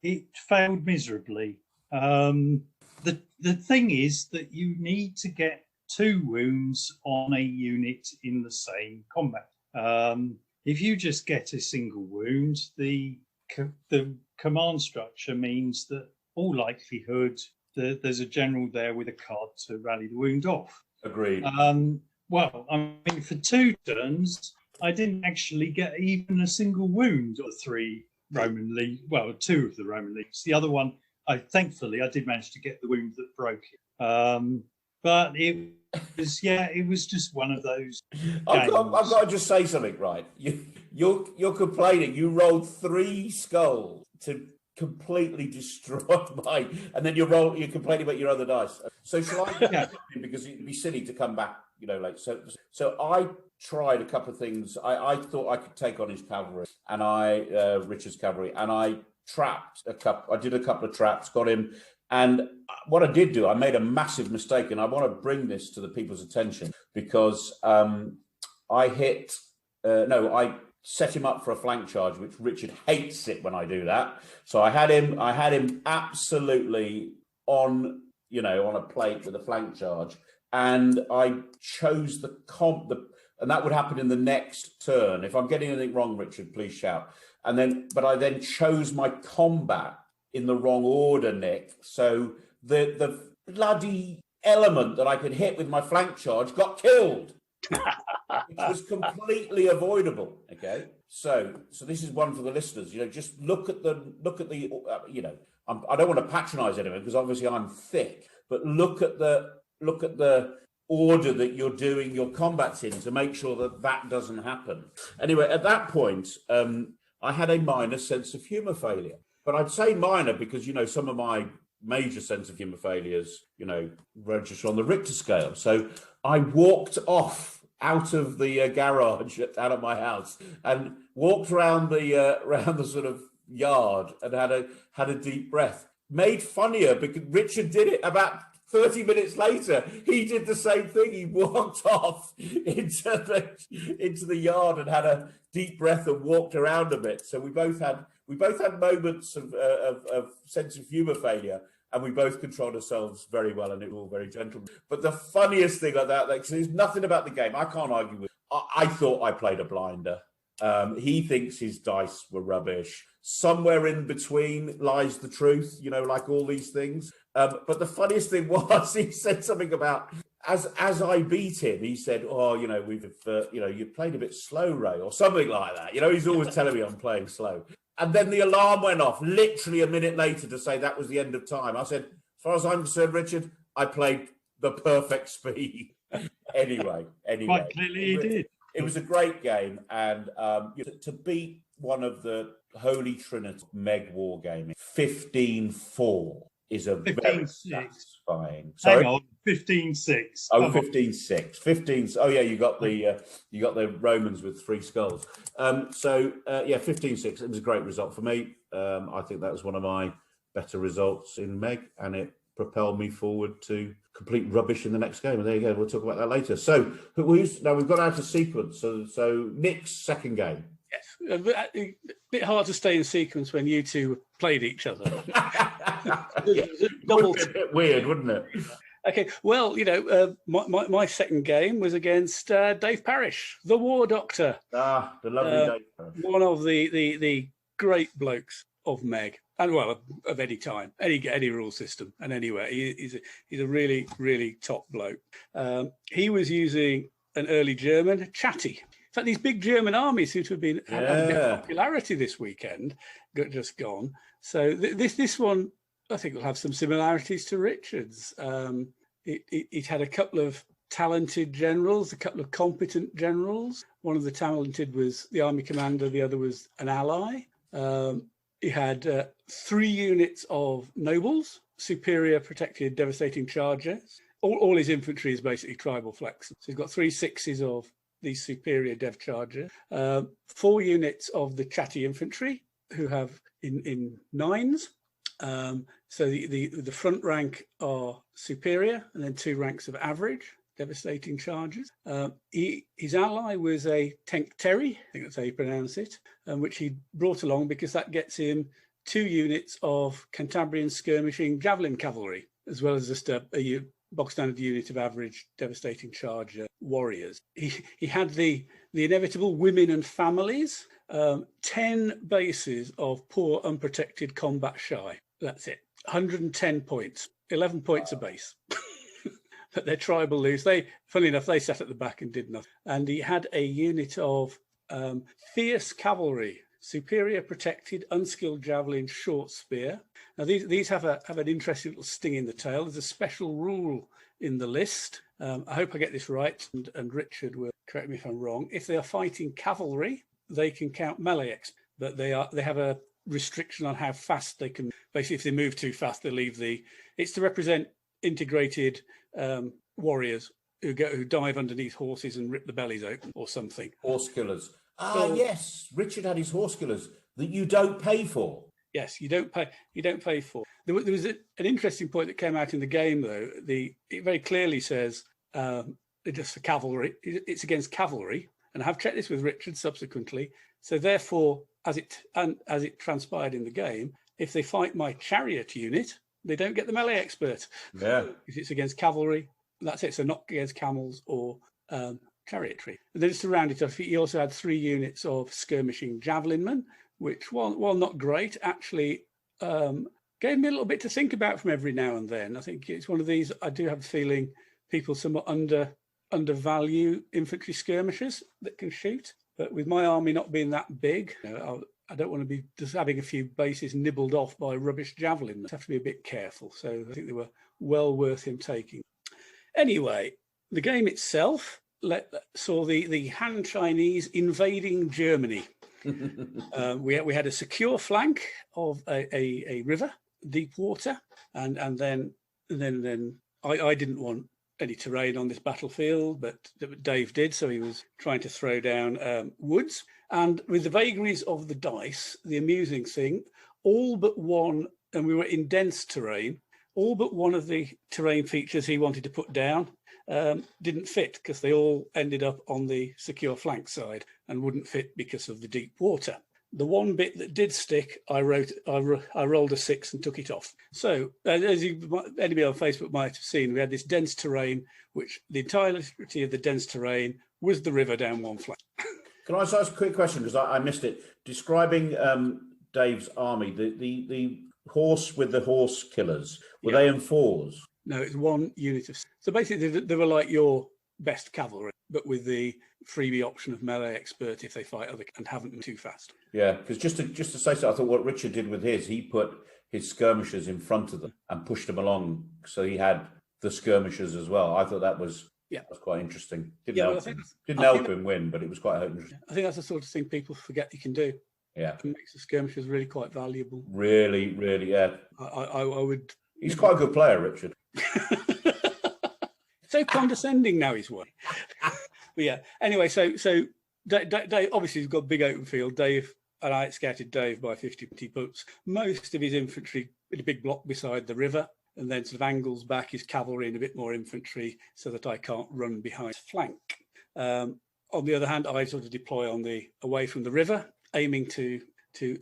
it failed miserably. The thing is that you need to get 2 wounds on a unit in the same combat. If you just get a single wound, the command structure means that all likelihood there's a general there with a card to rally the wound off. Agreed. Well, I mean, for 2 turns, I didn't actually get even a single wound of 3 Roman league. Well, 2 of the Roman leagues. The other one, thankfully, I did manage to get the wound that broke it. But it was just one of those. I've got to just say something, right? You're complaining. You rolled 3 skulls to completely destroy mine, and then you're complaining about your other dice. So shall I? Yeah. Because it'd be silly to come back, late. So I tried a couple of things. I thought I could take on his cavalry, and Richard's cavalry, and I trapped a couple. I did a couple of traps, got him. And what I did do, I made a massive mistake, and I want to bring this to the people's attention because I set him up for a flank charge, which Richard hates it when I do that. So I had him absolutely on a plate with a flank charge, and I chose and that would happen in the next turn. If I'm getting anything wrong, Richard, please shout. But I then chose my combat in the wrong order, Nick. So the bloody element that I could hit with my flank charge got killed. It was completely avoidable. Okay, so this is one for the listeners. Just look at the. I don't want to patronise anyone because obviously I'm thick, but look at the order that you're doing your combats in to make sure that that doesn't happen. Anyway, at that point, I had a minor sense of humour failure. But I'd say minor because, some of my major sense of humour failures, register on the Richter scale. So I walked off out of the garage, out of my house, and walked around the sort of yard and had a deep breath. Made funnier because Richard did it about 30 minutes later. He did the same thing. He walked off into the yard and had a deep breath and walked around a bit. So we both had moments of sense of humour failure, and we both controlled ourselves very well, and it was all very gentle. But the funniest thing about that, there's nothing about the game I can't argue with. I thought I played a blinder. He thinks his dice were rubbish. Somewhere in between lies the truth, like all these things. But the funniest thing was he said something about, as I beat him, he said, you played a bit slow, Ray, or something like that. He's always telling me I'm playing slow. And then the alarm went off literally a minute later to say that was the end of time. I said, as far as I'm concerned, Richard, I played the perfect speed. Anyway. Quite clearly you did. It was a great game. And to beat one of the Holy Trinity MeG wargaming 15-4 is a very satisfying. Sorry? Hang on, 15-6. Oh, 15-6. 15. Oh, yeah, you got the Romans with 3 skulls. 15-6. It was a great result for me. I think that was one of my better results in MeG, and it propelled me forward to complete rubbish in the next game. And there you go. We'll talk about that later. So now we've got out of sequence. So Nick's second game. Yes, a bit hard to stay in sequence when you two played each other. Double a bit weird, wouldn't it? Okay, well, my second game was against Dave Parrish, the War Doctor. The lovely Dave Parrish. One of the great blokes of MeG, and of any time, any rule system, and anywhere. He's a really, really top bloke. He was using an early German, Chatty. In fact, these big German armies seem to have been having popularity this weekend, just gone. So this one, I think, will have some similarities to Richard's. It had a couple of talented generals, a couple of competent generals. One of the talented was the army commander, the other was an ally. He had 3 units of nobles, superior, protected, devastating chargers. All his infantry is basically tribal flex. So he's got 3 6s of these superior dev chargers, 4 units of the Chatty infantry, who have in 9s. So the front rank are superior, and then 2 ranks of average, devastating charges. His ally was a Tenk Terry, I think that's how you pronounce it, which he brought along because that gets him 2 units of Cantabrian skirmishing javelin cavalry, as well as just a bog standard unit of average devastating charge warriors. He had the inevitable women and families, 10 bases of poor unprotected combat shy. That's it. 110 points, 11 points a base. But they're tribal loose. Funny enough, they sat at the back and did nothing. And he had a unit of fierce cavalry, superior protected, unskilled javelin, short spear. Now these have an interesting little sting in the tail. There's a special rule in the list. I hope I get this right, and Richard will correct me if I'm wrong. If they are fighting cavalry, they can count melee XP, but they have a restriction on how fast they can. Basically, if they move too fast, they leave it's to represent integrated warriors who dive underneath horses and rip the bellies open or something. Horse killers. Yes, Richard had his horse killers that you don't pay for. Yes, you don't pay for. There was an interesting point that came out in the game, though. It very clearly says just for cavalry. It's against cavalry, and I have checked this with Richard subsequently. So therefore, as it transpired in the game, if they fight my chariot unit, they don't get the melee expert. Yeah, if it's against cavalry, that's it. So not against camels or chariotry. And then just to round it off, he also had 3 units of skirmishing javelinmen, which, while not great, actually gave me a little bit to think about from every now and then. I think it's one of these, I do have a feeling people somewhat undervalue infantry skirmishers that can shoot. But with my army not being that big, I don't want to be just having a few bases nibbled off by rubbish javelin. I have to be a bit careful. So I think they were well worth him taking. Anyway, The game itself saw the Han Chinese invading Germany. We had a secure flank of a river, deep water, and then I didn't want any terrain on this battlefield, but Dave did, so he was trying to throw down woods. And with the vagaries of the dice, the amusing thing, all but one, and we were in dense terrain, all but one of the terrain features he wanted to put down didn't fit, because they all ended up on the secure flank side and wouldn't fit because of the deep water. The one bit that did stick, I rolled a 6 and took it off. So, as anybody on Facebook might have seen, we had this dense terrain, which the entirety of the dense terrain was the river down one flank. Can I ask a quick question, because I missed it? Describing Dave's army, the horse with the horse killers, were they in 4s? No, it's one unit of... So basically, they were like your best cavalry, but with the freebie option of melee expert if they fight other and haven't been too fast. Yeah, because just to say so, I thought what Richard did with he put his skirmishers in front of them and pushed them along, so he had the skirmishers as well. I thought that was quite interesting. Didn't help him win, but it was quite interesting. I think that's the sort of thing people forget you can do. Yeah, it makes the skirmishers really quite valuable. Really, yeah. I would. He's quite a good player, Richard. So condescending now he's won. But yeah. Anyway, so Dave obviously he's got a big open field. Dave and I scouted Dave by 50 puts. Most of his infantry in a big block beside the river, and then sort of angles back his cavalry and a bit more infantry so that I can't run behind his flank. On the other hand, I sort of deploy away from the river, aiming to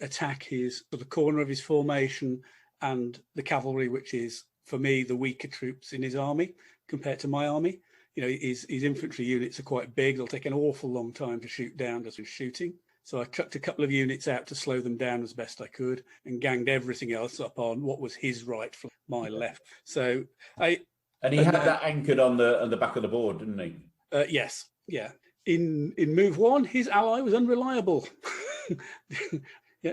attack his the corner of his formation and the cavalry, which is for me the weaker troops in his army compared to my army. You know, his infantry units are quite big. They'll take an awful long time to shoot down just with shooting. So I chucked a couple of units out to slow them down as best I could and ganged everything else up on what was his right flank, my left. So he had that anchored on the back of the board, didn't he? Yes, yeah. In move 1, his ally was unreliable,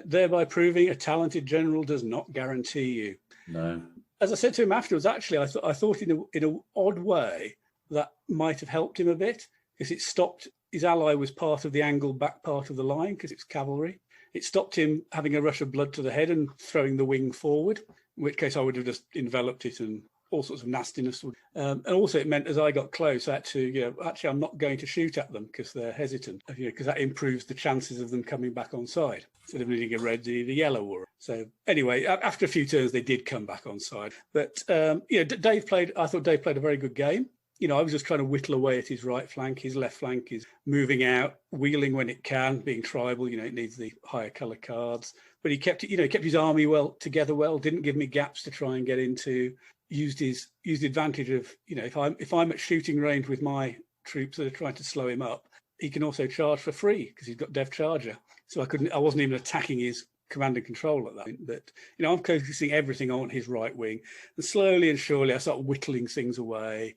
thereby proving a talented general does not guarantee you. No. As I said to him afterwards, actually, I thought in an odd way that might have helped him a bit, because it stopped. His ally was part of the angled back part of the line because it's cavalry. It stopped him having a rush of blood to the head and throwing the wing forward, in which case I would have just enveloped it and all sorts of nastiness. And also it meant as I got close, I had to, actually I'm not going to shoot at them because they're hesitant, because that improves the chances of them coming back on side. Instead of needing a red, the yellow were. So anyway, after a few turns, they did come back on side. But, I thought Dave played a very good game. I was just trying to whittle away at his right flank. His left flank is moving out, wheeling when it can, being tribal. It needs the higher colour cards. But he kept it, kept his army together well. Didn't give me gaps to try and get into. Used the advantage of, if I'm at shooting range with my troops that are trying to slow him up, he can also charge for free because he's got Dev Charger. So I wasn't even attacking his command and control at that point. But I'm focusing everything on his right wing, and slowly and surely I start whittling things away,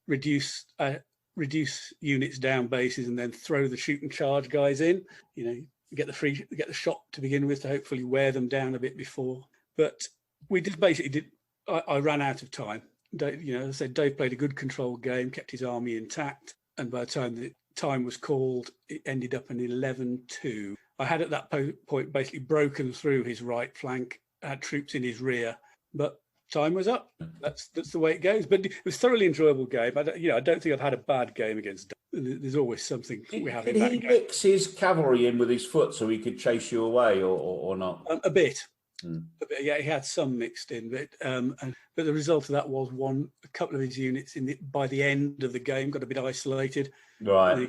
reduce units down bases, and then throw the shoot and charge guys in. Get the shot to begin with to hopefully wear them down a bit before. But we did. I ran out of time. As I said, Dave played a good controlled game, kept his army intact, and by the time the time was called, it ended up an 11-2. I had at that point basically broken through his right flank, had troops in his rear, but time was up. That's the way it goes. But it was a thoroughly enjoyable game. I don't think I've had a bad game against Dave. There's always something we have in that game. Did he mix his cavalry in with his foot so he could chase you away, or not? A bit. Yeah, he had some mixed in, but the result of that was a couple of his units by the end of the game got a bit isolated. Right.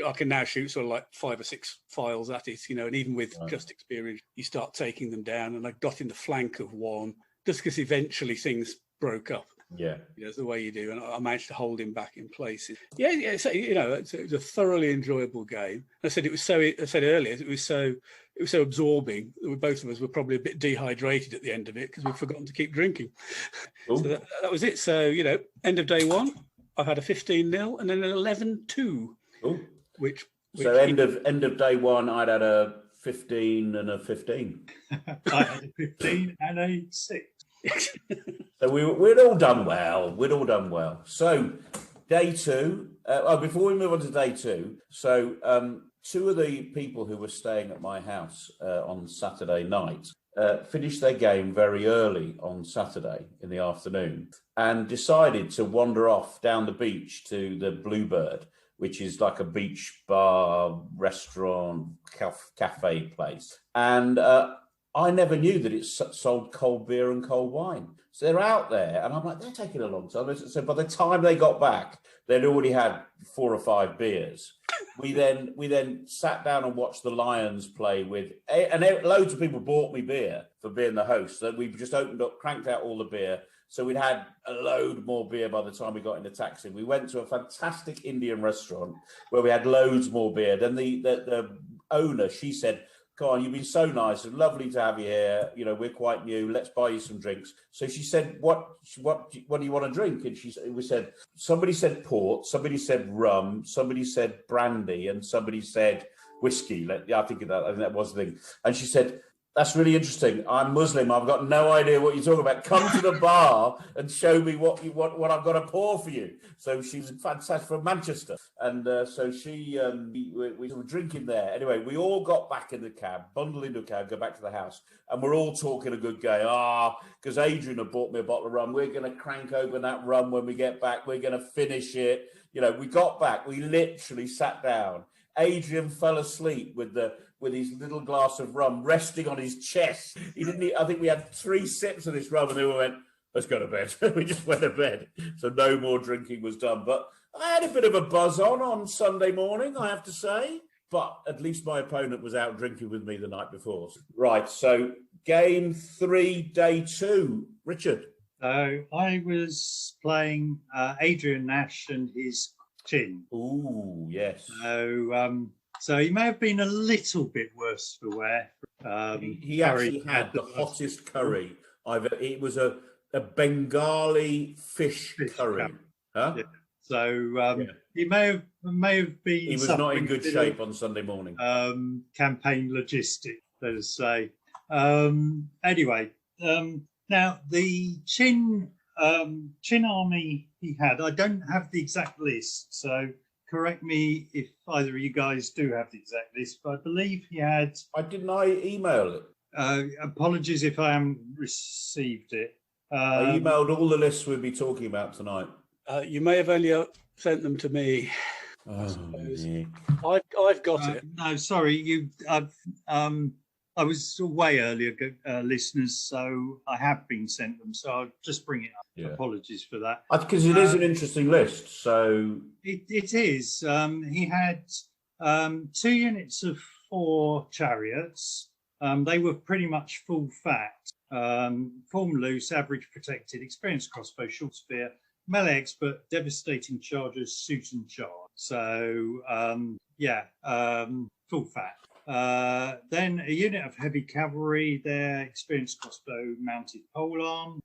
I can now shoot sort of like 5 or 6 files at it, and even with just experience, you start taking them down. And I got in the flank of one just because eventually things broke up. Yeah, it's the way you do, and I managed to hold him back in place. Yeah. So, it was a thoroughly enjoyable game. I said earlier, it was so absorbing that both of us were probably a bit dehydrated at the end of it because we'd forgotten to keep drinking. Cool. So that was it. So end of day 1, I've had a 15-0 and then an 11-2. Cool. Which end of day 1, I'd had a 15 and a 15. I had a 15 and a 6. So we'd all done well. So, day two. Before we move on to day two, so two of the people who were staying at my house on Saturday night finished their game very early on Saturday in the afternoon and decided to wander off down the beach to the Bluebird, which is like a beach bar, restaurant, cafe place. And I never knew that it sold cold beer and cold wine. So they're out there, and I'm like, they're taking a long time. So by the time they got back, they'd already had 4 or 5 beers. We then sat down and watched the Lions play and loads of people bought me beer for being the host. So we just opened up, cranked out all the beer. So we'd had a load more beer by the time we got in the taxi. We went to a fantastic Indian restaurant where we had loads more beer. Then the owner, she said, "Come on, you've been so nice and lovely to have you here. You know, we're quite new. Let's buy you some drinks." So she said, "What do you want to drink?" And somebody said port, somebody said rum, somebody said brandy, and somebody said whiskey. I think that was the thing. And she said, "That's really interesting. I'm Muslim. I've got no idea what you're talking about. Come to the bar and show me what I've got to pour for you." So she's fantastic, from Manchester, and so we were drinking there. Anyway, we all got back in the cab, bundled into a cab, go back to the house, and we're all talking a good game. Because Adrian had bought me a bottle of rum. We're going to crank open that rum when we get back. We're going to finish it. You know, we got back. We literally sat down. Adrian fell asleep with his little glass of rum resting on his chest. I think we had 3 sips of this rum, and then we went, "Let's go to bed." We just went to bed. So no more drinking was done. But I had a bit of a buzz on Sunday morning, I have to say. But at least my opponent was out drinking with me the night before. Right, so game 3, day 2. Richard. So I was playing Adrian Nash and his Chin. Ooh, yes. So he may have been a little bit worse for wear. He actually had the hottest curry it was a Bengali fish curry. Huh? Yeah. So he may have been. He was not in good shape on Sunday morning. Campaign logistic, let us say. Anyway, now the Chin army he had, I don't have the exact list, so correct me if either of you guys do have the exact list, but I believe he had... I email it? Apologies if I haven't received it. I emailed all the lists we'll be talking about tonight. You may have only sent them to me. I've got it. No, sorry, I was away earlier, listeners, so I have been sent them, so I'll just bring it up. Yeah. Apologies for that. Because it is an interesting list, so... It is. He had 2 units of 4 chariots. They were pretty much full fat. Form loose, average protected, experienced crossbow, short spear, melee expert, devastating chargers, suit and charge. So, full fat. Then a unit of heavy cavalry, their experienced crossbow, mounted polearm.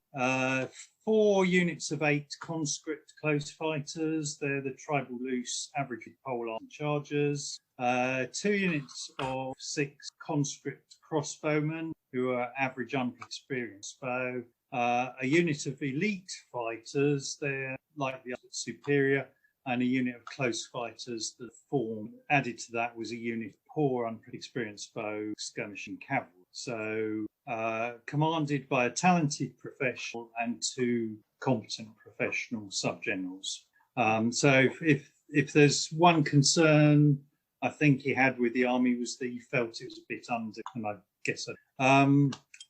4 units of 8 conscript close fighters, they're the tribal loose, average polearm chargers. 2 units of 6 conscript crossbowmen, who are average unexperienced bow. A unit of elite fighters, they're likely superior, and a unit of close fighters that form. Added to that was a unit of poor, unexperienced bow, skirmishing cavalry. So, commanded by a talented professional and 2 competent professional subgenerals. So, if there's one concern I think he had with the army was that he felt it was a bit under, and I guess so.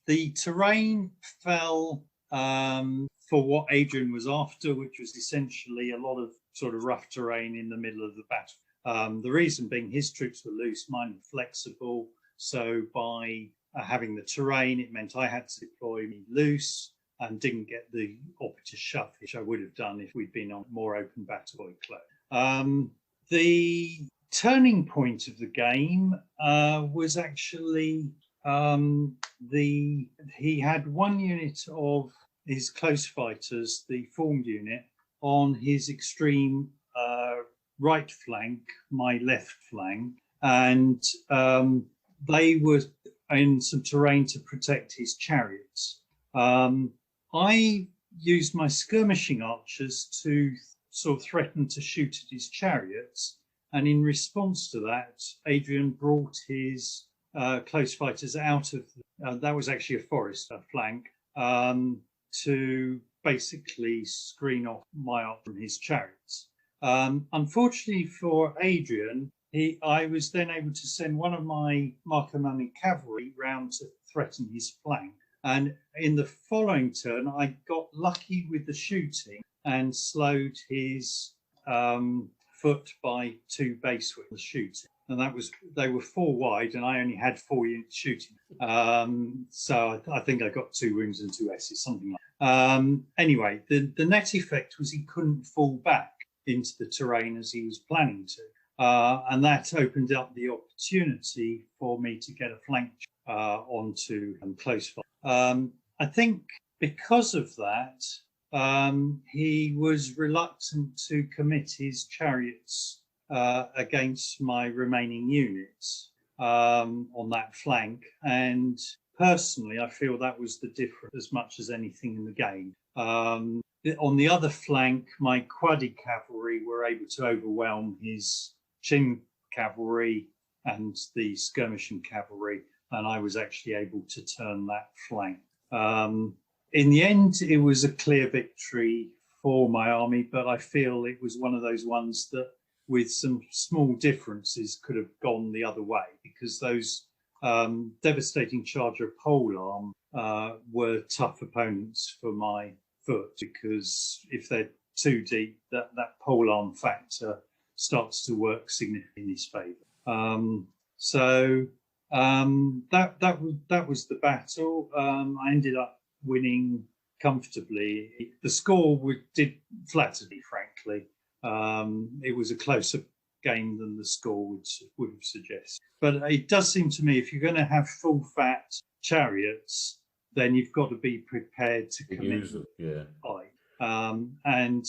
The terrain fell for what Adrian was after, which was essentially a lot of sort of rough terrain in the middle of the battle. The reason being his troops were loose, mine were flexible. So by having the terrain, it meant I had to deploy me loose and didn't get the operative shove, which I would have done if we'd been on more open battle close. The turning point of the game was actually he had 1 unit of his close fighters, the formed unit, on his extreme right flank, my left flank, and they were in some terrain to protect his chariots. I used my skirmishing archers to sort of threatened to shoot at his chariots. And in response to that, Adrian brought his close fighters out of, that was actually a forest flank, to basically screen off my army from his chariots. Unfortunately for Adrian, I was then able to send one of my Marcomanni cavalry round to threaten his flank. And in the following turn, I got lucky with the shooting and slowed his foot by 2 base with the shooting. And they were 4 wide, and I only had 4 units shooting. So I think I got 2 wounds and 2 S's, something like that. Anyway, the net effect was he couldn't fall back into the terrain as he was planning to. And that opened up the opportunity for me to get a flank onto close fire. I think because of that, he was reluctant to commit his chariots against my remaining units on that flank. And personally, I feel that was the difference as much as anything in the game. On the other flank, my Quadi cavalry were able to overwhelm his Chin cavalry and the skirmishing cavalry, and I was actually able to turn that flank. In the end, it was a clear victory for my army, but I feel it was one of those ones that, with some small differences, could have gone the other way, because those devastating charger polearm were tough opponents for my foot, because if they're too deep, that polearm factor starts to work significantly in his favour. So that was the battle. I ended up winning comfortably. The score did flatter me, frankly. It was a closer game than the score would have suggested. But it does seem to me, if you're going to have full fat chariots, then you've got to be prepared to commit them. Yeah. And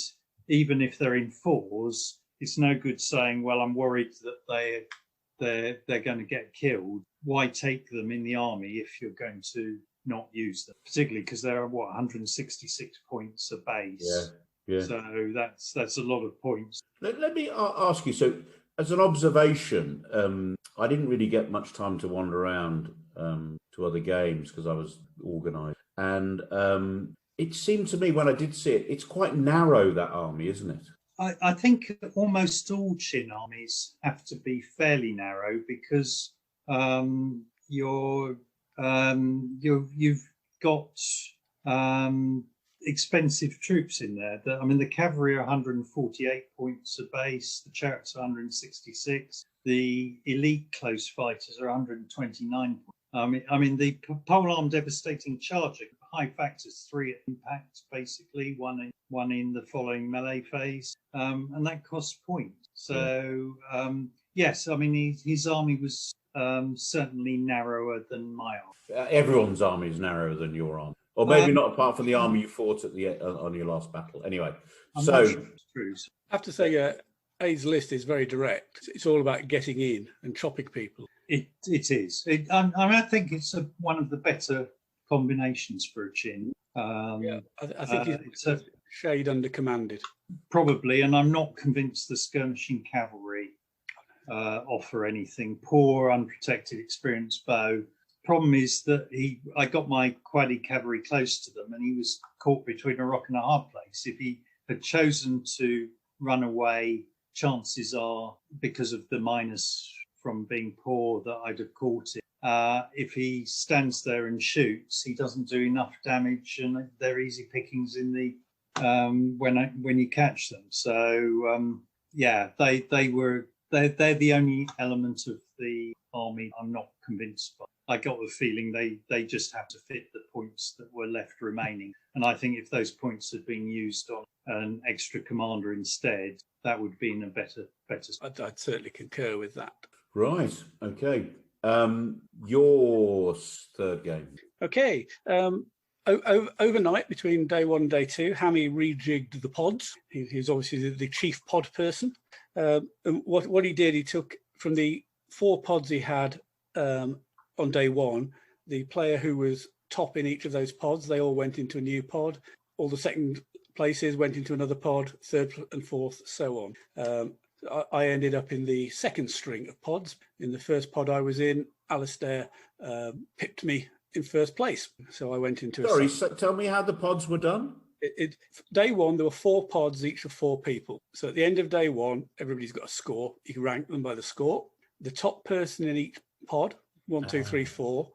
even if they're in 4s, it's no good saying, well, I'm worried that they're going to get killed. Why take them in the army if you're going to not use them? Particularly because they're 166 points a base. Yeah. So that's a lot of points. Let me ask you. So, as an observation, I didn't really get much time to wander around to other games because I was organised, and it seemed to me when I did see it, it's quite narrow, that army, isn't it? I think almost all Chin armies have to be fairly narrow because you've got expensive troops in there. The cavalry are 148 points a base, the chariots are 166, the elite close fighters are 129 points. The polearm devastating charger, high factors, 3 at impact, basically, one in the following melee phase, and that costs points. So yes, his army was certainly narrower than my army. Everyone's army is narrower than your army, or maybe not, apart from the army you fought at on your last battle. Anyway, I'm not sure it's true. I have to say, A's list is very direct. It's all about getting in and chopping people. It is. I think it's one of the better combinations for a Chin. I think it's a shade undercommanded. Probably, and I'm not convinced the skirmishing cavalry offer anything. Poor, unprotected, experienced bow. Problem is that I got my Quadi cavalry close to them, and he was caught between a rock and a hard place. If he had chosen to run away, chances are, because of the minus from being poor, that I'd have caught him. If he stands there and shoots, he doesn't do enough damage, and they're easy pickings in the when you catch them. So they're the only element of the army I'm not convinced by. I got the feeling they just have to fit the points that were left remaining, and I think if those points had been used on an extra commander instead, that would be in a better. I'd certainly concur with that. Right. Okay. Your third game. Okay. Overnight, between day 1 and day 2, Hammy rejigged the pods. He's obviously the chief pod person. And what he did, he took from the 4 pods he had on day 1, the player who was top in each of those pods, they all went into a new pod. All the second places, went into another pod, third and fourth, so on. I ended up in the second string of pods. In the first pod I was in, Alistair pipped me in first place. So I went into Sorry, so tell me how the pods were done. Day one, there were 4 pods, each of 4 people. So at the end of day one, everybody's got a score. You can rank them by the score. The top person in each pod, 1, 2, 3, 4,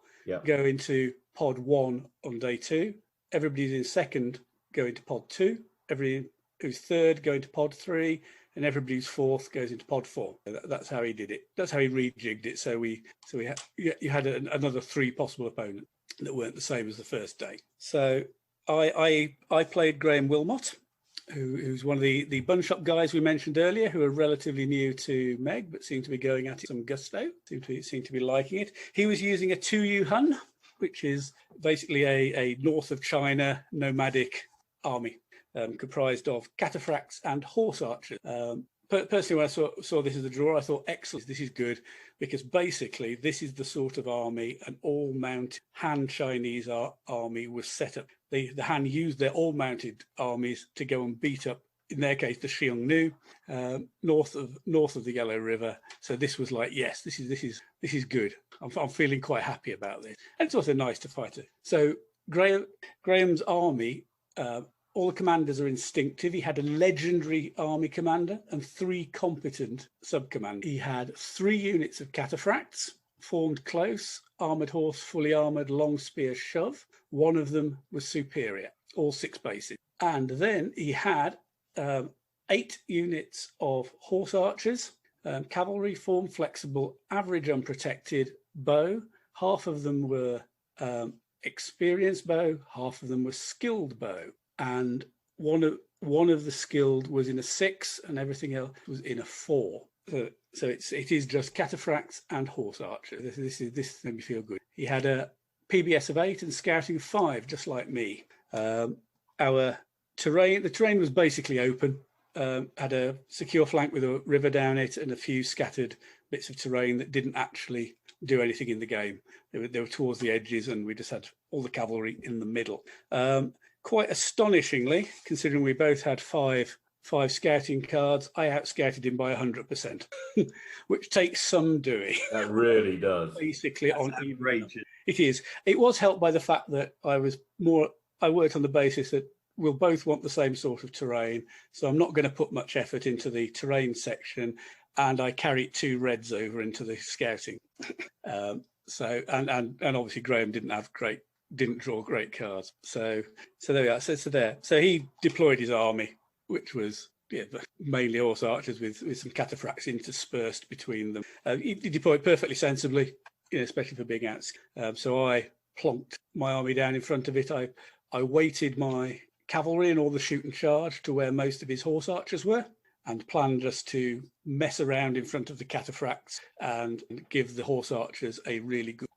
go into pod 1 on day 2. Everybody's in second go into pod 2. Everybody who's third go into pod 3. And everybody who's fourth goes into pod 4. That's how he did it. That's how he rejigged it. So you had another 3 possible opponents that weren't the same as the first day. So I played Graham Wilmot, who's one of the bun shop guys we mentioned earlier, who are relatively new to MeG, but seem to be going at it some gusto. Seem to be liking it. He was using a 2U Hun, which is basically a north of China nomadic army. Comprised of cataphracts and horse archers. Personally, when I saw this as a draw, I thought, excellent, this is good, because basically this is the sort of army an all-mounted Han Chinese army was set up. The Han used their all-mounted armies to go and beat up, in their case, the Xiongnu, north of the Yellow River. So this was like, yes, this is good. I'm feeling quite happy about this, and it's also nice to fight it. So Graham's army. All the commanders are instinctive. He had a legendary army commander and 3 competent sub-commanders. He had 3 units of cataphracts, formed close, armoured horse, fully armoured, long spear shove. One of them was superior, all 6 bases. And then he had 8 units of horse archers, cavalry, form flexible, average unprotected, bow. Half of them were experienced bow, half of them were skilled bow. And one of the skilled was in a 6, and everything else was in a 4. So it is just cataphracts and horse archers. This made me feel good. He had a PBS of 8 and scouting of 5, just like me. The terrain was basically open. Had a secure flank with a river down it and a few scattered bits of terrain that didn't actually do anything in the game. They were towards the edges, and we just had all the cavalry in the middle. Quite astonishingly, considering we both had five scouting cards, I outscouted him by 100%, which takes some doing. That really does. Basically, That's outrageous. It is. It was helped by the fact that I worked on the basis that we'll both want the same sort of terrain, so I'm not going to put much effort into the terrain section, and I carried 2 reds over into the scouting. So obviously Graham didn't draw great cards. So there we are. So he deployed his army, which was mainly horse archers with some cataphracts interspersed between them. He deployed perfectly sensibly, especially for being out. So I plonked my army down in front of it. I weighted my cavalry and all the shoot and charge to where most of his horse archers were, and planned just to mess around in front of the cataphracts and give the horse archers a really good.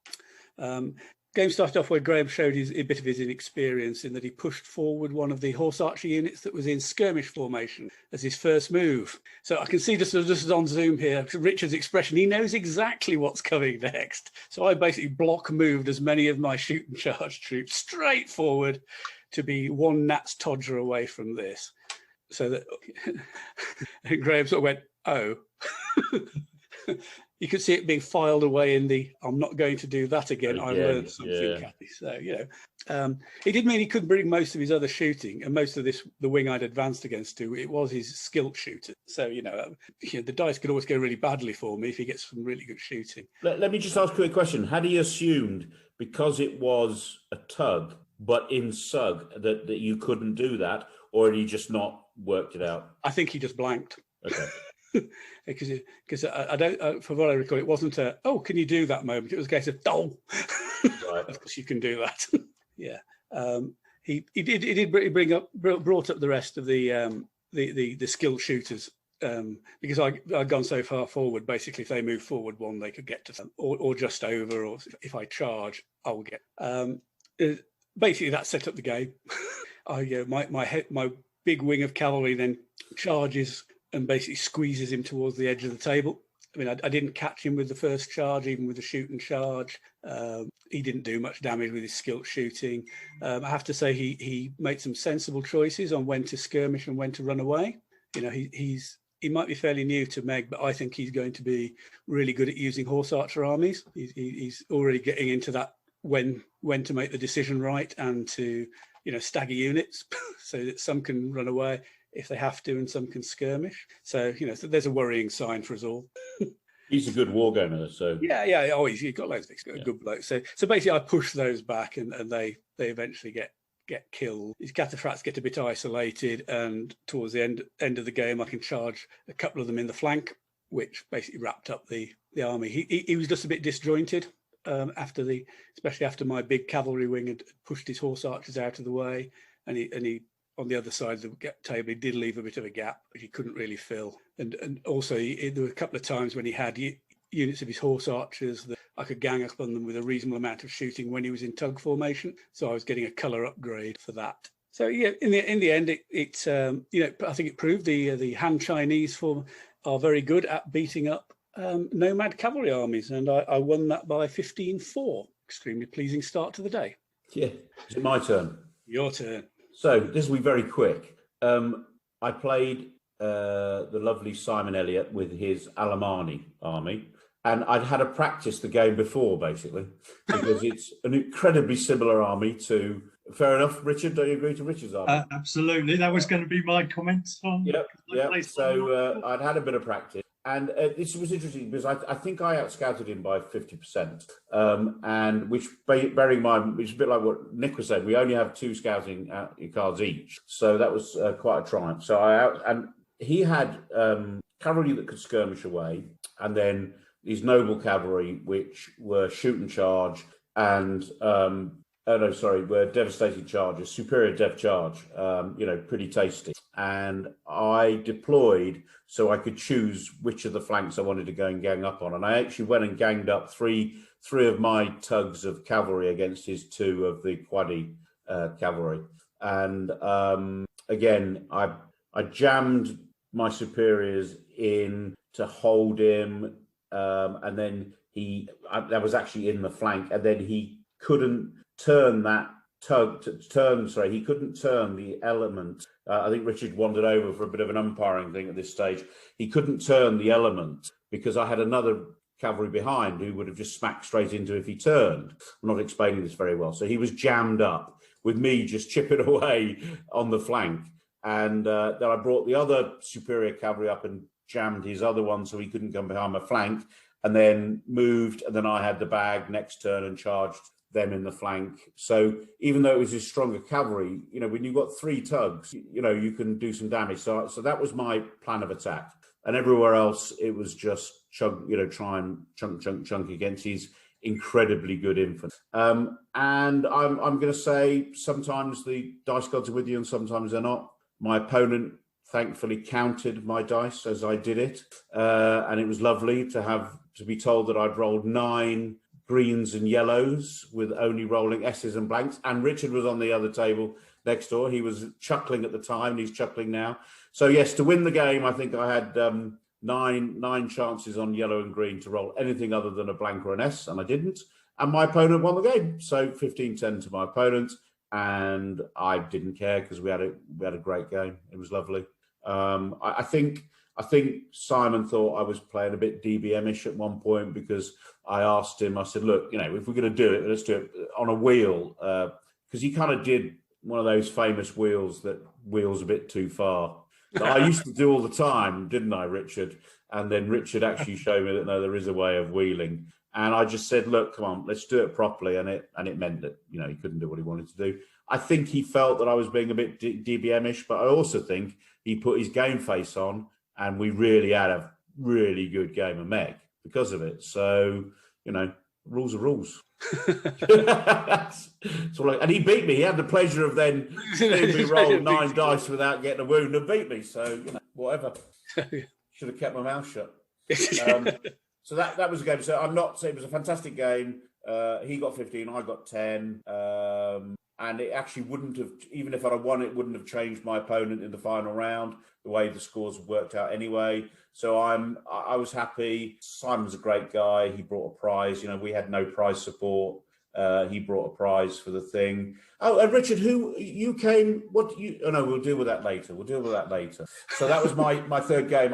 Game started off where Graham showed a bit of his inexperience in that he pushed forward one of the horse archer units that was in skirmish formation as his first move. So I can see just on Zoom here, Richard's expression, he knows exactly what's coming next. So I basically block moved as many of my shoot and charge troops straight forward to be 1 Nats Todger away from this. So that Graham sort of went, oh. You could see it being filed away in the, I'm not going to do that again. I learned something, Kathy. So, it did mean he couldn't bring most of his other shooting, and most of the wing I'd advanced against it was his skilled shooter. So, the dice could always go really badly for me if he gets some really good shooting. Let me just ask a quick question. Had he assumed, because it was a tug, but in SUG, that you couldn't do that, or had he just not worked it out? I think he just blanked. Okay. Because I don't, from what I recall, it wasn't a can you do that moment. It was a case of right. Of course you can do that. Yeah. He brought up the rest of the skilled shooters, because I'd gone so far forward. Basically, if they move forward 1, they could get to them, or just over, or if I charge, I'll get. Basically, that set up the game. My big wing of cavalry then charges and basically squeezes him towards the edge of the table, I mean, I didn't catch him with the first charge, even with the shoot and charge. He didn't do much damage with his skilt shooting. I have to say he made some sensible choices on when to skirmish and when to run away. You know, he might be fairly new to Meg, but I think he's going to be really good at using horse archer armies. He's already getting into that when to make the decision right and to, you know, stagger units so that some can run away if they have to and some can skirmish. So, you know, there's a worrying sign for us all. He's a good wargamer, so yeah. Oh, he's got loads of good blokes. So basically, I push those back, and they eventually get killed. His cataphracts get a bit isolated, and towards the end of the game, I can charge a couple of them in the flank, which basically wrapped up the army. He was just a bit disjointed especially after my big cavalry wing had pushed his horse archers out of the way, and he on the other side of the table, he did leave a bit of a gap, which he couldn't really fill. And also, there were a couple of times when he had units of his horse archers that I could gang up on them with a reasonable amount of shooting when he was in tug formation. So I was getting a colour upgrade for that. So yeah, in the end, it you know, I think it proved the Han Chinese are very good at beating up nomad cavalry armies, and I won that by 15-4. Extremely pleasing start to the day. yeah. Is it my turn? Your turn. So this will be very quick. I played the lovely Simon Elliott with his Alemanni army, and I'd had a practice the game before, basically, because it's an incredibly similar army to. Fair enough, Richard. Don't you agree to Richard's army? Absolutely. That was going to be my comments on. Yeah. So I'd had a bit of practice. And this was interesting because I think I outscouted him by 50%, and which, bearing in mind, which is a bit like what Nick was saying, we only have 2 scouting cards each, so that was quite a triumph. So and he had cavalry that could skirmish away, and then these noble cavalry which were shoot and charge, and were devastating charges, superior dev charge, you know, pretty tasty. And I deployed so I could choose which of the flanks I wanted to go and gang up on. And I actually went and ganged up three of my tugs of cavalry against his 2 of the Quadi cavalry. And again, I jammed my superiors in to hold him, and then that was actually in the flank, and then he couldn't turn that he couldn't turn the element. I think Richard wandered over for a bit of an umpiring thing at this stage. He couldn't turn the element because I had another cavalry behind who would have just smacked straight into if he turned. I'm not explaining this very well. So he was jammed up with me just chipping away on the flank. And then I brought the other superior cavalry up and jammed his other one so he couldn't come behind my flank, and then moved. And then I had the bag next turn and charged them in the flank. So even though it was his stronger cavalry, you know, when you've got 3 tugs, you know, you can do some damage. So that was my plan of attack. And everywhere else, it was just try and chunk against his incredibly good infantry. And I'm going to say sometimes the dice gods are with you and sometimes they're not. My opponent thankfully counted my dice as I did it. And it was lovely to be told that I'd rolled 9 greens and yellows with only rolling S's and blanks. And Richard was on the other table next door. He was chuckling at the time. And he's chuckling now. So yes, to win the game, I think I had 9 chances on yellow and green to roll anything other than a blank or an S, and I didn't. And my opponent won the game. So 15-10 to my opponent. And I didn't care because we had a great game. It was lovely. I think Simon thought I was playing a bit DBM-ish at one point because I asked him, I said, look, you know, if we're going to do it, let's do it on a wheel. Because he kind of did one of those famous wheels that wheels a bit too far. That I used to do all the time, didn't I, Richard? And then Richard actually showed me that, no, there is a way of wheeling. And I just said, look, come on, let's do it properly. And it meant that, you know, he couldn't do what he wanted to do. I think he felt that I was being a bit DBM-ish, but I also think he put his game face on and we really had a really good game of Meg because of it. So, you know, rules are rules. And he beat me. He had the pleasure of then seeing me roll 9 dice without getting a wound and beat me. So, you know, whatever. Should have kept my mouth shut. So that was a game. So I'm not saying it was a fantastic game. He got 15, I got 10. and it actually wouldn't have, even if I'd have won, it wouldn't have changed my opponent in the final round, the way the scores worked out anyway. So I was happy. Simon's a great guy. He brought a prize. We had no prize support. He brought a prize for the thing. Oh, and Richard, who you came? Oh no, we'll deal with that later. So that was my third game.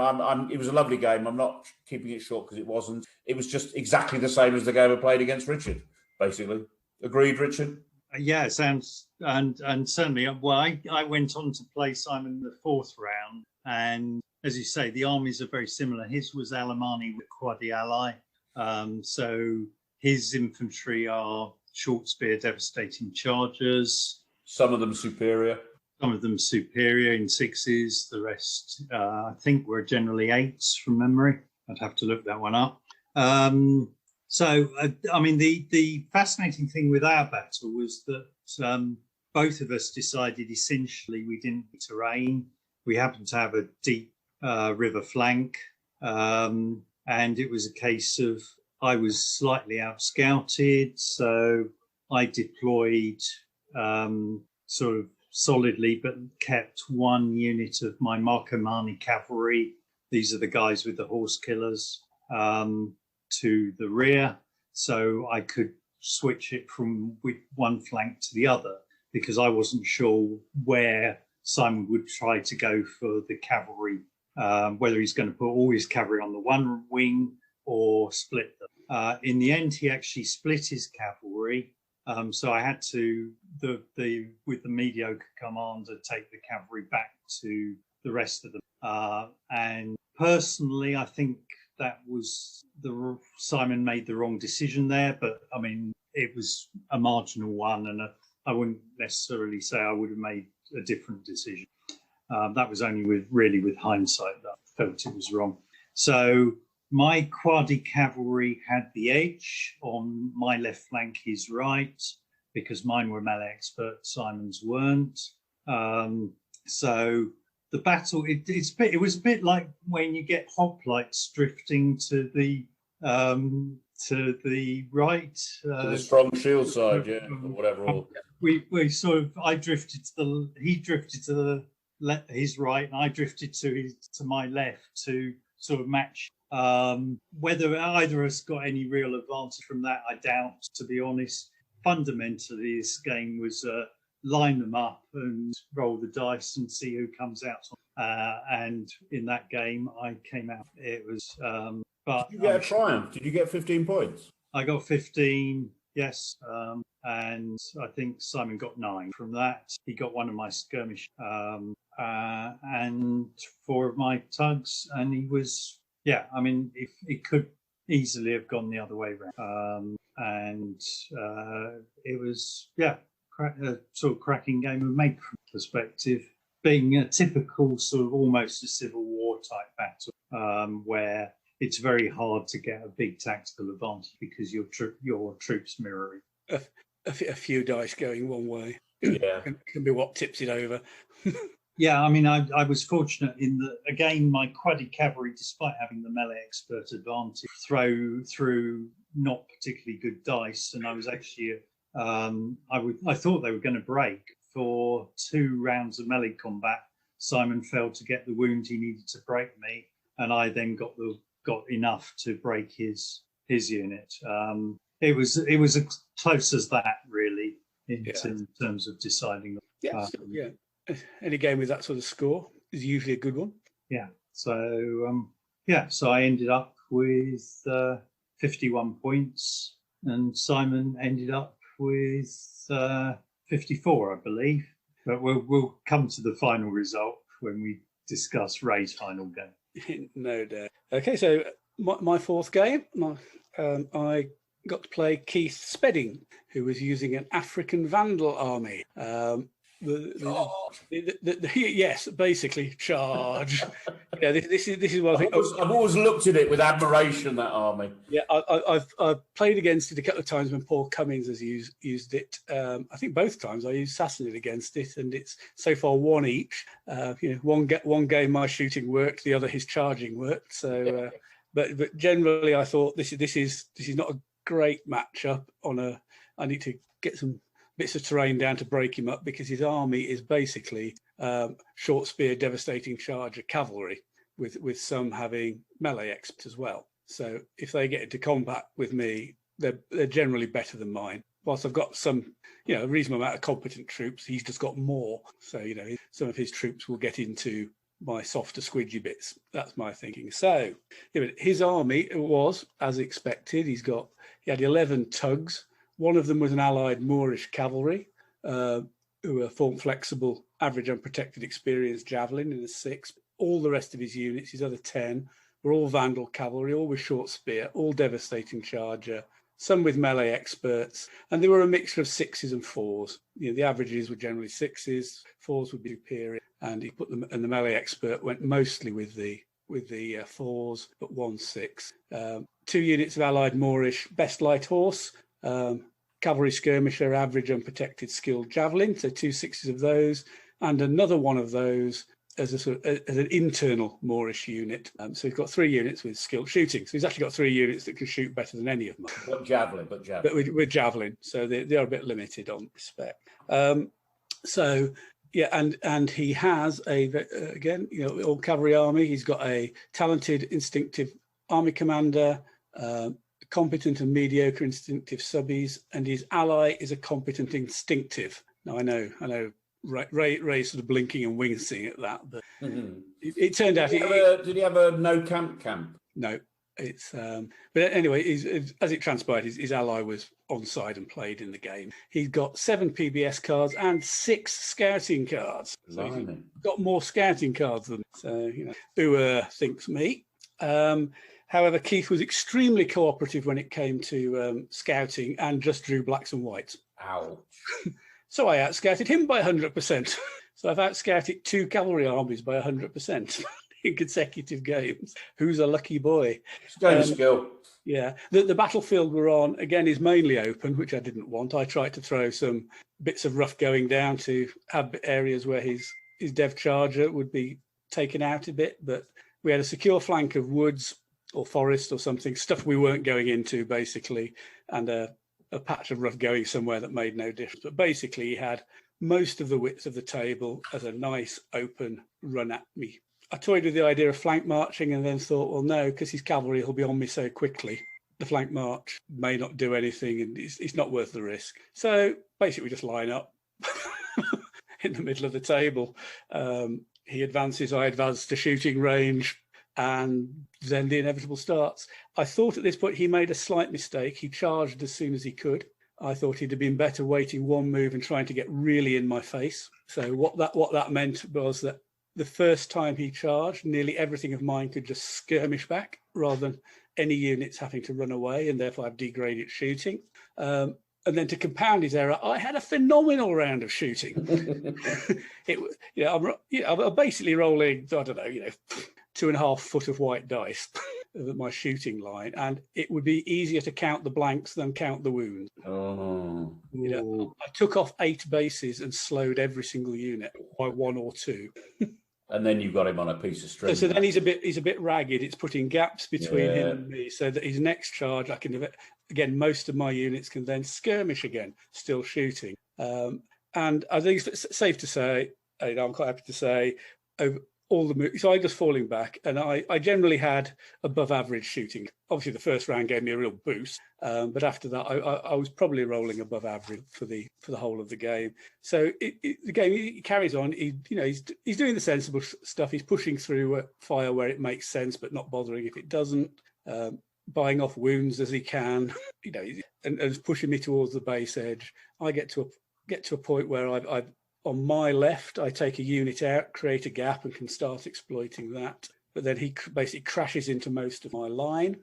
It was a lovely game. I'm not keeping it short because it wasn't. It was just exactly the same as the game I played against Richard. Basically, agreed, Richard. Yeah, sounds and certainly. Well, I went on to play Simon in the fourth round, and as you say, the armies are very similar. His was Alemanni with Quadi Ally, so his infantry are short spear, devastating chargers. Some of them superior. In sixes. The rest, I think, were generally eights from memory. I'd have to look that one up. So, I mean, the fascinating thing with our battle was that both of us decided essentially we didn't need terrain. We happened to have a deep river flank, and it was a case of I was slightly out-scouted, so I deployed sort of solidly, but kept one unit of my Marcomanni cavalry. These are the guys with the horse killers. To the rear, so I could switch it from one flank to the other, because I wasn't sure where Simon would try to go for the cavalry, whether he's going to put all his cavalry on the one wing or split them. In the end, he actually split his cavalry, so I had to, with the mediocre commander, take the cavalry back to the rest of them. And personally, I think that was Simon made the wrong decision there, but I mean, it was a marginal one, and I wouldn't necessarily say I would have made a different decision. That was only with hindsight that I felt it was wrong. So my Quadi cavalry had the edge on my left flank, his right, because mine were melee expert, Simon's weren't. So the battle, it was a bit like when you get hoplites drifting to the right, to the strong shield side, yeah, or whatever. We sort of, he drifted to his right, and I drifted to my left to sort of match. Whether either of us got any real advantage from that, I doubt, to be honest. Fundamentally, this game was line them up and roll the dice and see who comes out. And in that game, I came out. It was, but did you get a triumph? Did you get 15 points? I got 15, yes. And I think Simon got 9 from that. He got one of my skirmish and 4 of my tugs. And he was, yeah, I mean, if it could easily have gone the other way around. And it was, yeah, a sort of cracking game of MeG perspective, being a typical sort of almost a civil war type battle, where it's very hard to get a big tactical advantage because your troops mirroring. A few dice going one way, yeah, can be what tips it over. Yeah, I mean, I was fortunate in that, again, my Quadi cavalry, despite having the melee expert advantage, through not particularly good dice, and I was actually I thought they were going to break. For 2 rounds of melee combat, Simon failed to get the wound he needed to break me, and I then got enough to break his unit. It was as close as that, really, in terms of deciding. Yeah, any game with that sort of score is usually a good one. Yeah. So so I ended up with 51 points, and Simon ended up with 54, I believe. But we'll come to the final result when we discuss Ray's final game. No doubt. Okay, so my fourth game, I got to play Keith Spedding, who was using an African Vandal army. Yes, basically charge. Yeah, this is what I think. I've always looked at it with admiration. That army. Yeah, I've played against it a couple of times when Paul Cummins has used it. I think both times I used Sassanid against it, and it's so far 1 each. One game my shooting worked, the other his charging worked. So, but generally I thought this is not a great matchup. I need to get some bits of terrain down to break him up, because his army is basically short spear, devastating charger cavalry, with some having melee experts as well. So if they get into combat with me, they're generally better than mine. Whilst I've got some, a reasonable amount of competent troops, he's just got more. So, some of his troops will get into my softer, squidgy bits. That's my thinking. So his army was, as expected, he had 11 tugs. One of them was an allied Moorish cavalry, who are form flexible, average unprotected, experienced javelin in a 6. All the rest of his units, his other 10, were all Vandal cavalry, all with short spear, all devastating charger, some with melee experts, and they were a mixture of 6s and 4s. The averages were generally 6s, 4s would be superior, and he put them. And the melee expert went mostly with the 4s, but 1 6. 2 units of allied Moorish best light horse, cavalry skirmisher, average unprotected, skilled javelin. So 2 6s of those, and another one of those as an internal Moorish unit. So he's got 3 units with skilled shooting. So he's actually got 3 units that can shoot better than any of them. But javelin. But with javelin. So they are a bit limited on respect. And he has all cavalry army. He's got a talented, instinctive army commander, competent and mediocre instinctive subbies, and his ally is a competent instinctive. Now I know. Ray sort of blinking and wincing at that, but it turned out. Did he have a no camp? No, it's. But anyway, as it transpired, his ally was onside and played in the game. He got 7 PBS cards and 6 scouting cards. So he's got more scouting cards than. So thinks me. However, Keith was extremely cooperative when it came to scouting and just drew blacks and whites. Ouch. So I outscouted him by 100%. So I've outscouted 2 cavalry armies by 100% in consecutive games. Who's a lucky boy? It's going to skill. Yeah. The battlefield we're on, again, is mainly open, which I didn't want. I tried to throw some bits of rough going down to have areas where his dev charger would be taken out a bit. But we had a secure flank of woods or forest or something, stuff we weren't going into, basically, and a patch of rough going somewhere that made no difference. But basically, he had most of the width of the table as a nice open run at me. I toyed with the idea of flank marching and then thought, well, no, because his cavalry will be on me so quickly. The flank march may not do anything, and it's not worth the risk. So basically, we just line up in the middle of the table. He advances, I advance to shooting range, and then the inevitable starts. I thought at this point he made a slight mistake. He charged as soon as he could. I thought he'd have been better waiting 1 move and trying to get really in my face. So what that meant was that the first time he charged, nearly everything of mine could just skirmish back rather than any units having to run away, and therefore I've degraded shooting. And then to compound his error, I had a phenomenal round of shooting. I'm basically rolling, I don't know, 2.5 foot of white dice at my shooting line, and it would be easier to count the blanks than count the wounds. Oh. I took off 8 bases and slowed every single unit by 1 or 2. And then you've got him on a piece of string. So then he's a bit ragged. It's putting gaps between him and me, so that his next charge, I can again. Most of my units can then skirmish again, still shooting. And I think it's safe to say, I'm quite happy to say, over all the moves, so I just falling back, and I generally had above average shooting. Obviously, the first round gave me a real boost, but after that, I was probably rolling above average for the whole of the game. So the game he carries on. He's doing the sensible stuff. He's pushing through fire where it makes sense, but not bothering if it doesn't. Buying off wounds as he can, and pushing me towards the base edge. I get to a point where I've on my left, I take a unit out, create a gap, and can start exploiting that. But then he basically crashes into most of my line,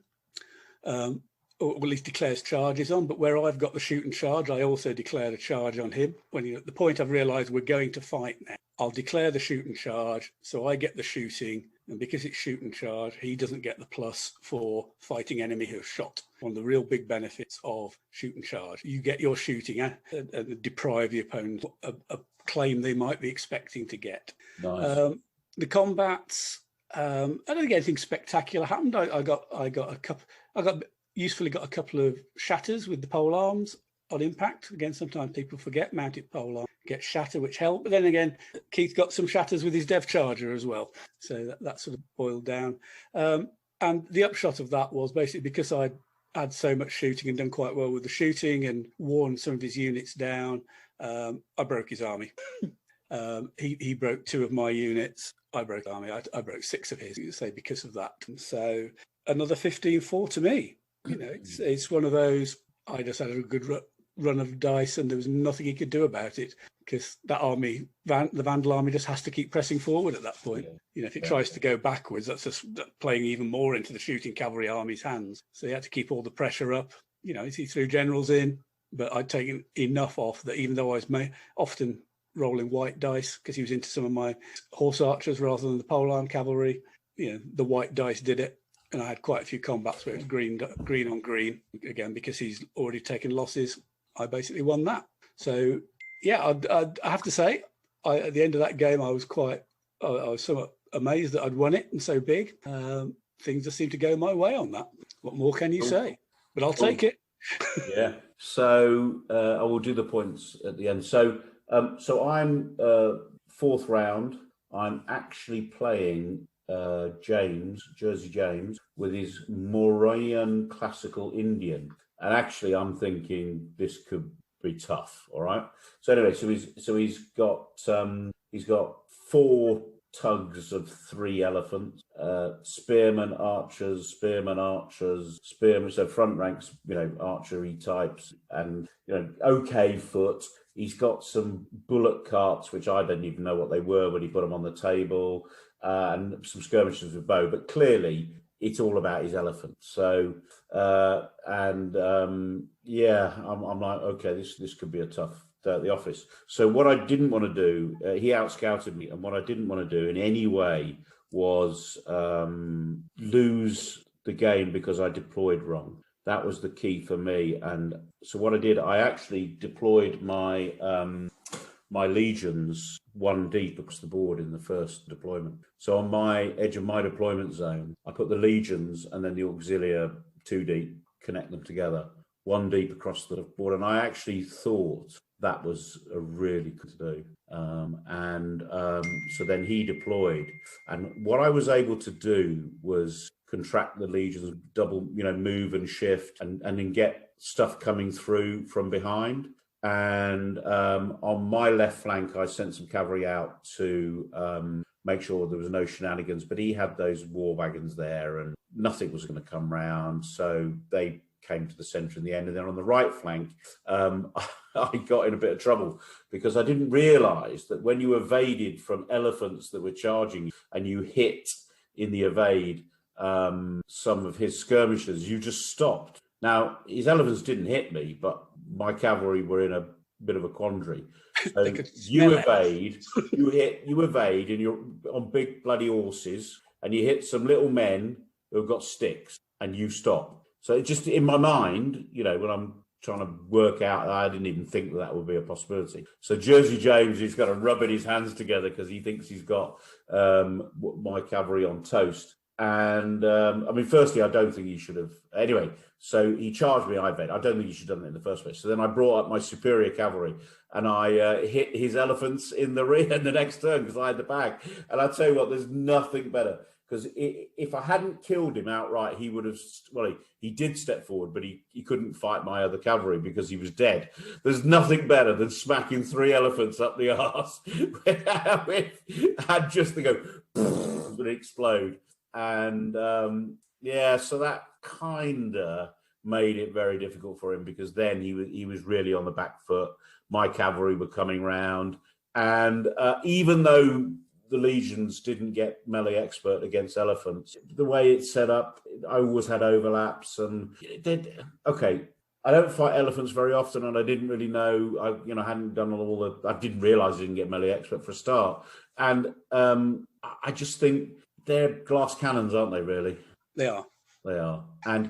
or at least declares charges on. But where I've got the shoot and charge, I also declare a charge on him. When at the point I've realised we're going to fight now, I'll declare the shoot and charge, so I get the shooting. And because it's shoot and charge, he doesn't get the plus for fighting enemy who have shot. One of the real big benefits of shoot and charge. You get your shooting and deprive the opponent of a claim they might be expecting to get. Nice. The combats, I don't think anything spectacular happened. I usefully got a couple of shatters with the pole arms. on impact. Again, sometimes people forget mounted polearm get shatter, which helped. But then again, Keith got some shatters with his dev charger as well. So that sort of boiled down. And the upshot of that was basically because I had so much shooting and done quite well with the shooting and worn some of his units down, I broke his army. He broke 2 of my units. I broke army. I broke 6 of his, say, because of that. And so another 15-4 to me. You know, it's one of those. I just had a good run of dice, and there was nothing he could do about it because that army, the Vandal army, just has to keep pressing forward at that point. You know, if it tries to go backwards, that's just playing even more into the shooting cavalry army's hands. So he had to keep all the pressure up. You know, he threw generals in, but I'd taken enough off that even though I was often rolling white dice because he was into some of my horse archers rather than the polearm cavalry, you know, the white dice did it. And I had quite a few combats where it was green on green. Again, because he's already taken losses, I basically won that. So, yeah, I have to say, at the end of that game, I was somewhat amazed that I'd won it and so big. Things just seemed to go my way on that. What more can you say? But I'll take it. Yeah. So I will do the points at the end. So I'm 4th round. I'm actually playing Jersey James, with his Moravian classical Indian. And actually, I'm thinking this could be tough. All right. So anyway, he's got 4 tugs of 3 elephants, spearmen, archers, spearmen. So front ranks, you know, archery types, and you know, okay foot. He's got some bullock carts, which I didn't even know what they were when he put them on the table, and some skirmishers with bow. But clearly, it's all about his elephants. So, I'm like, okay, this could be a tough day at the office. So what I didn't want to do, he outscouted me, and what I didn't want to do in any way was lose the game because I deployed wrong. That was the key for me. And so what I did, I actually deployed my my legions 1 deep across the board in the first deployment. So on my edge of my deployment zone, I put the legions and then the auxilia 2 deep, connect them together, 1 deep across the board. And I actually thought that was a really good to do. So then he deployed. And what I was able to do was contract the legions, double, you know, move and shift, and then get stuff coming through from behind. And on my left flank, I sent some cavalry out to make sure there was no shenanigans. But he had those war wagons there, and nothing was going to come round. So they came to the centre in the end. And then on the right flank, I got in a bit of trouble because I didn't realise that when you evaded from elephants that were charging you and you hit in the evade some of his skirmishers, you just stopped. Now, his elephants didn't hit me, but my cavalry were in a bit of a quandary. So you evade, you evade, and you're on big bloody horses, and you hit some little men who've got sticks, and you stop. So it just, in my mind, you know, when I'm trying to work out, I didn't even think that would be a possibility. So Jersey James, he's got to rubbing his hands together because he thinks he's got my cavalry on toast. And I mean, firstly, I don't think he should have. Anyway, so he charged me. I don't think he should have done it in the first place. So then I brought up my superior cavalry and I hit his elephants in the rear in the next turn because I had the bag. And I tell you what, there's nothing better, because if I hadn't killed him outright, he would have. Well, he did step forward, but he couldn't fight my other cavalry because he was dead. There's nothing better than smacking 3 elephants up the arse and just to go and explode. And so that kind of made it very difficult for him, because then he was really on the back foot. My cavalry were coming round, and even though the legions didn't get melee expert against elephants, the way it's set up, I always had overlaps, and okay. I don't fight elephants very often, and I didn't really know. I hadn't done all the. I didn't realise I didn't get melee expert for a start, and I just think. They're glass cannons, aren't they, really? They are. They are. And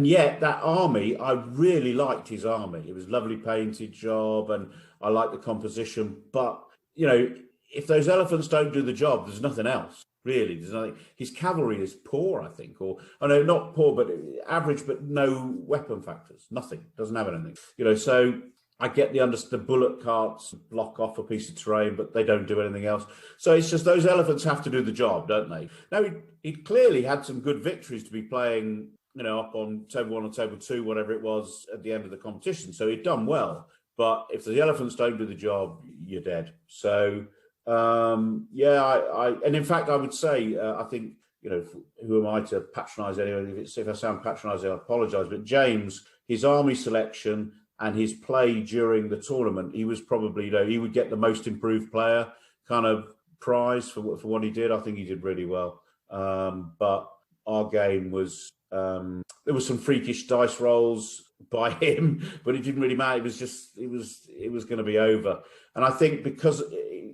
yet that army, I really liked his army. It was a lovely painted job, and I liked the composition. But, you know, if those elephants don't do the job, there's nothing else. Really, there's nothing. His cavalry is poor, I think, or no, not poor, but average, but no weapon factors. Nothing. Doesn't have anything. So I get the bullet carts block off a piece of terrain, but they don't do anything else. So it's just those elephants have to do the job, don't they? Now he clearly had some good victories to be playing, up on table 1 or table 2, whatever it was at the end of the competition. So he'd done well. But if the elephants don't do the job, you're dead. So. And in fact, I would say, I think, who am I to patronise anyone? If I sound patronising, I apologise. But James, his army selection and his play during the tournament, he was probably, he would get the most improved player kind of prize for what he did. I think he did really well. But our game was, there was some freakish dice rolls by him, but it didn't really matter. It was just, it was going to be over. And I think because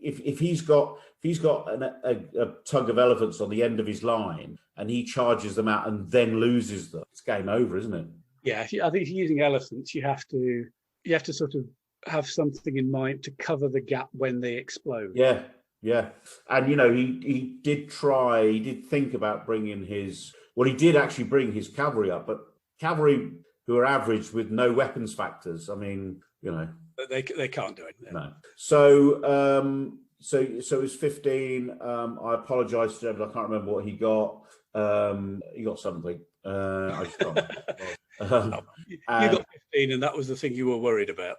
if he's got a tug of elephants on the end of his line and he charges them out and then loses them, it's game over, isn't it? Yeah, I think if you're using elephants, you have to sort of have something in mind to cover the gap when they explode. Yeah. And he did think about bringing he did actually bring his cavalry up, but cavalry who are average with no weapons factors, I mean, They can't do it. No. So it was 15. I apologise to him, but I can't remember what he got. He got something. I just can't remember. You got 15, and that was the thing you were worried about.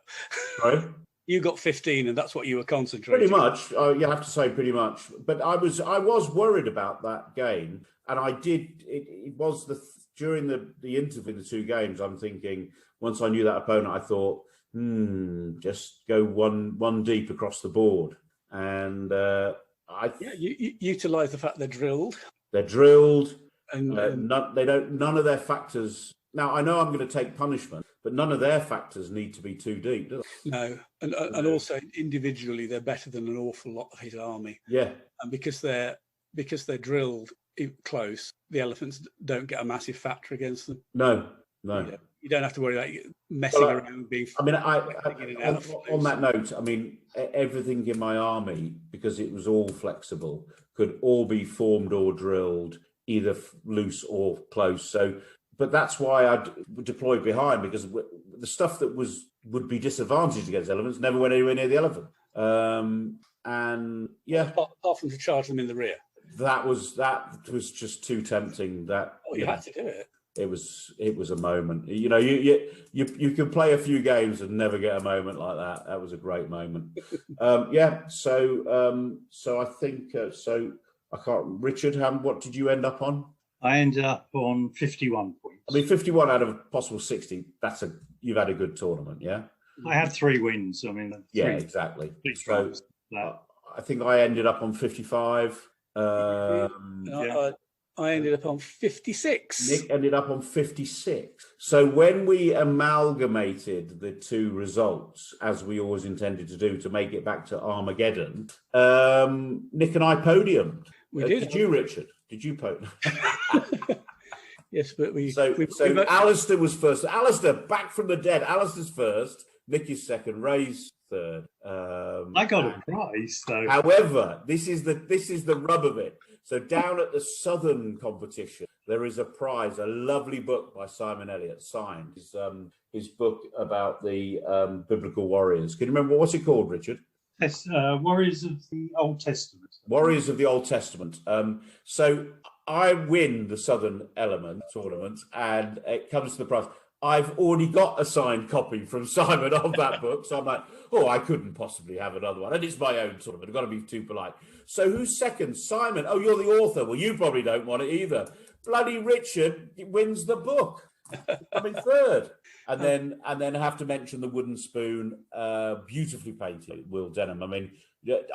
Sorry? You got 15, and that's what you were concentrating. Pretty much. You have to say pretty much. But I was worried about that game, and I did. It was during the interval in the two games. I'm thinking once I knew that opponent, I thought, just go one deep across the board, and you utilise the fact they're drilled. They're drilled, and none of their factors. Now I know I'm going to take punishment, but none of their factors need to be too deep, do they? No, and also individually they're better than an awful lot of his army. Yeah, and because they're drilled close, the elephants don't get a massive factor against them. No. You don't have to worry about messing around being. I mean, on that note, I mean, everything in my army, because it was all flexible, could all be formed or drilled, either loose or close. So, but that's why I deployed behind, because the stuff that would be disadvantaged against elephants never went anywhere near the elephant. And yeah, apart from to charge them in the rear. That was just too tempting. You had to do it. It was a moment. You can play a few games and never get a moment like that. That was a great moment. So I think so. I can't. Richard, what did you end up on? I ended up on 51 points. I mean, 51 out of a possible 60. You've had a good tournament, yeah. I had 3 wins. I mean, exactly. So I think I ended up on 55. I ended up on 56. Nick ended up on 56. So when we amalgamated the two results, as we always intended to do, to make it back to Armageddon, Nick and I podiumed. We did. Did you, Richard? Did you podium? Yes, but So Alistair was first. Alistair, back from the dead. Alistair's first. Nick is second. Ray's third. I got a prize, though. However, this is the rub of it. So down at the Southern competition, there is a prize, a lovely book by Simon Elliott, signed. His book about the biblical warriors. Can you remember, what's it called, Richard? Warriors of the Old Testament. Warriors of the Old Testament. So I win the Southern Element tournament, and it comes to the prize. I've already got a signed copy from Simon of that book. So I'm like, I couldn't possibly have another one. And it's my own tournament. I've got to be too polite. So who's second? Simon. Oh, you're the author. Well, you probably don't want it either. Bloody Richard wins the book. I'm in third. And then I have to mention the wooden spoon, beautifully painted, Will Denham. I mean,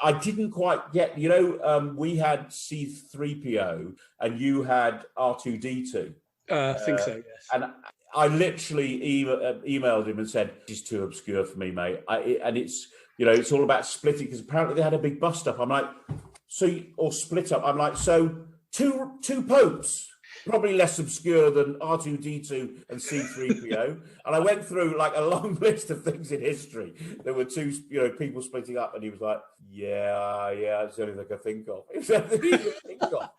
I didn't quite get, we had C3PO and you had R2D2. I think so, yes. And I literally emailed him and said, "This is too obscure for me, mate." And it's all about splitting, because apparently they had a big bust up. I'm like, or split up. I'm like, so two popes. probably less obscure than R2D2 and C3PO. And I went through like a long list of things in history. There were two, people splitting up, and he was like, "Yeah, it's the only thing I could think of." It's the only thing I could think of.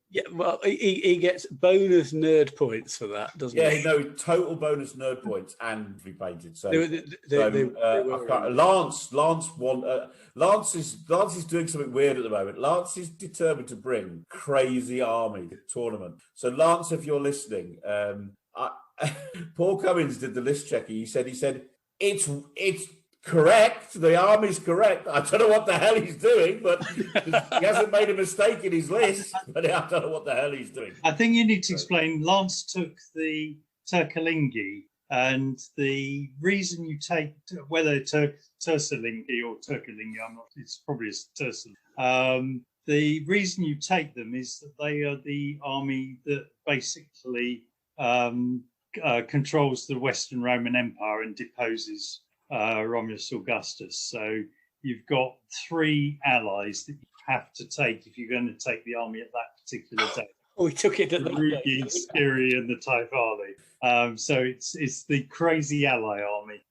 Yeah, well, he gets bonus nerd points for that, doesn't he? Yeah, no, total bonus nerd points and repainted. So, Lance won. Lance is doing something weird at the moment. Lance is determined to bring crazy army tournament. So, Lance, if you're listening, Paul Cummins did the list checking. He said it's correct. The army's correct. I don't know what the hell he's doing, but he hasn't made a mistake in his list. But I don't know what the hell he's doing. I think you need to explain. Lance took the Turkalingi, and the reason you take whether Tursalingi or Turkalingi, it's probably Tursalingi. The reason you take them is that they are the army that basically controls the Western Roman Empire and deposes Romulus Augustus. So you've got 3 allies that you have to take if you're going to take the army at that particular day. We took it at the Rugi, Skiri, and the Typhali. So it's the crazy ally army.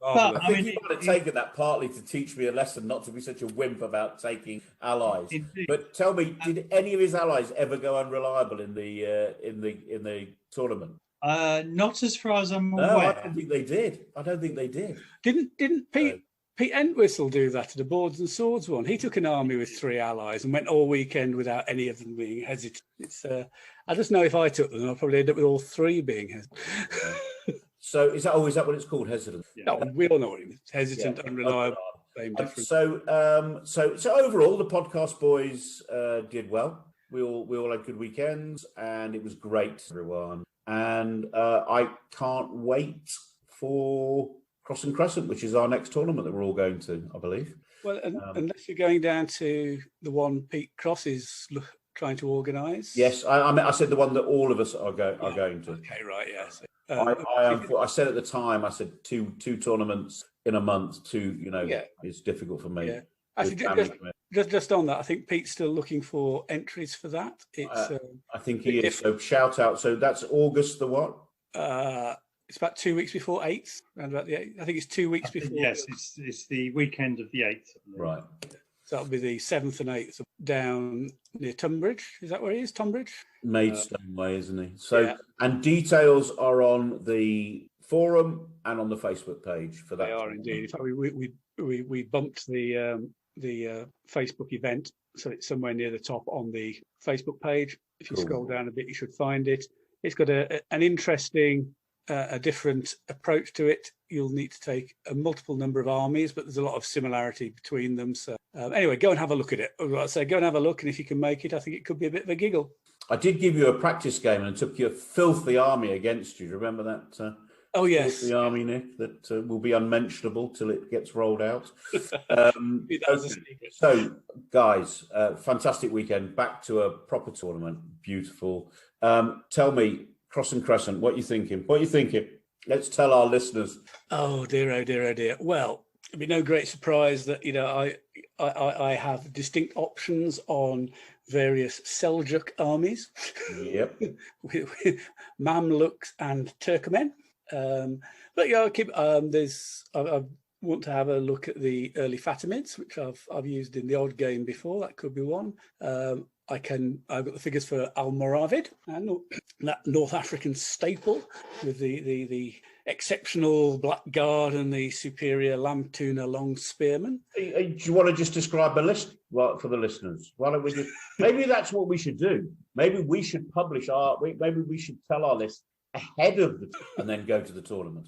But I think you might have taken that partly to teach me a lesson not to be such a wimp about taking allies. Indeed. But tell me, did any of his allies ever go unreliable in the tournament? Not as far as I'm aware. No, I don't think they did. Didn't Pete Entwistle do that at the Boards and Swords one? He took an army with 3 allies and went all weekend without any of them being hesitant. I just know if I took them, I'll probably end up with all 3 being hesitant. Yeah. So is that what it's called? Hesitant? Yeah. No, we all know what it means. Hesitant, unreliable. Same difference. So overall, the podcast boys did well. We all had good weekends, and it was great, everyone. And I can't wait for Cross and Crescent, which is our next tournament that we're all going to, I believe. Well, unless you're going down to the one Pete Cross is trying to organise. Yes, I said the one that all of us are going to. Okay, right, yes. I said at the time, I said two tournaments in a month. It's difficult for me. Yeah. Actually, just on that, I think Pete's still looking for entries for that. I think he is. So shout out. So that's August the what? It's about 2 weeks before 8th, around about the 8th. I think it's 2 weeks before. Yes, it's the weekend of the 8th. Right. So that'll be the 7th and 8th down near Tunbridge. Is that where he is, Tunbridge? Maidstone Way, isn't he? So, and details are on the forum and on the Facebook page for that. They are indeed. In fact, we bumped the Facebook event, so it's somewhere near the top on the Facebook page. If you scroll down a bit, you should find it. It's got an interesting, a different approach to it. You'll need to take a multiple number of armies, but there's a lot of similarity between them. So anyway, go and have a look at it. I say go and have a look, and if you can make it, I think it could be a bit of a giggle. I did give you a practice game and took your filthy army against you. Do you remember that? Oh yes, the army, Nick, that will be unmentionable till it gets rolled out. So, guys, fantastic weekend. Back to a proper tournament. Beautiful. Tell me, Cross and Crescent, what are you thinking? Let's tell our listeners. Oh dear, oh dear, oh dear. Well, it'd be no great surprise that I have distinct options on various Seljuk armies. Yep. with Mamluks and Turkmen. But yeah, I want to have a look at the early Fatimids, which I've used in the odd game before. That could be one. I've got the figures for Almoravid, and that North African staple with the exceptional Black Guard and the superior Lamtuna long spearmen. Do you want to just describe the list for the listeners? Why don't we just? Maybe that's what we should do. Maybe we should publish maybe we should tell our list ahead of and then go to the tournament.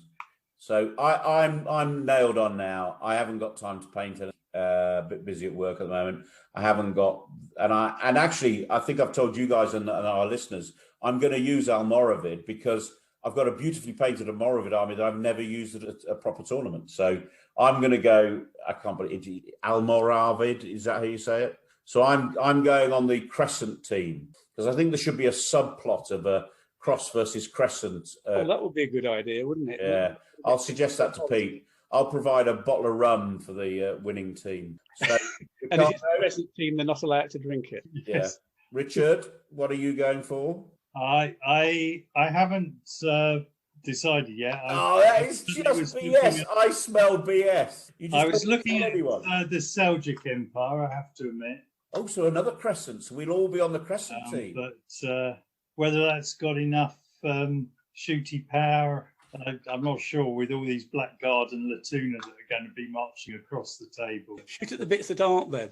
So I'm nailed on now. I haven't got time to paint it. A bit busy at work at the moment. I haven't got, and actually, I think I've told you guys and our listeners, I'm going to use Almoravid because I've got a beautifully painted Almoravid army that I've never used at a proper tournament. So I'm going to go. I can't believe it. Almoravid, is that how you say it? So I'm going on the Crescent team because I think there should be a subplot of a Cross versus Crescent. That would be a good idea, wouldn't it? Yeah, I'll suggest that to Pete. I'll provide a bottle of rum for the winning team. So, and if it's a Crescent team, they're not allowed to drink it. Yeah. Richard, what are you going for? I haven't decided yet. That is just BS. I smell BS. I was looking at the Seljuk Empire, I have to admit. Oh, so another crescent. So we'll all be on the crescent team. But whether that's got enough shooty power, I'm not sure, with all these Blackguard and Latuna that are going to be marching across the table. Shoot at the bits that aren't then.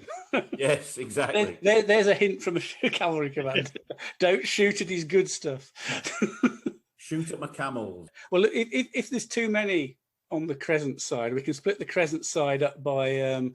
Yes, exactly. There's a hint from a cavalry commander. Don't shoot at his good stuff. Shoot at my camels. Well, if there's too many on the crescent side, we can split the crescent side up by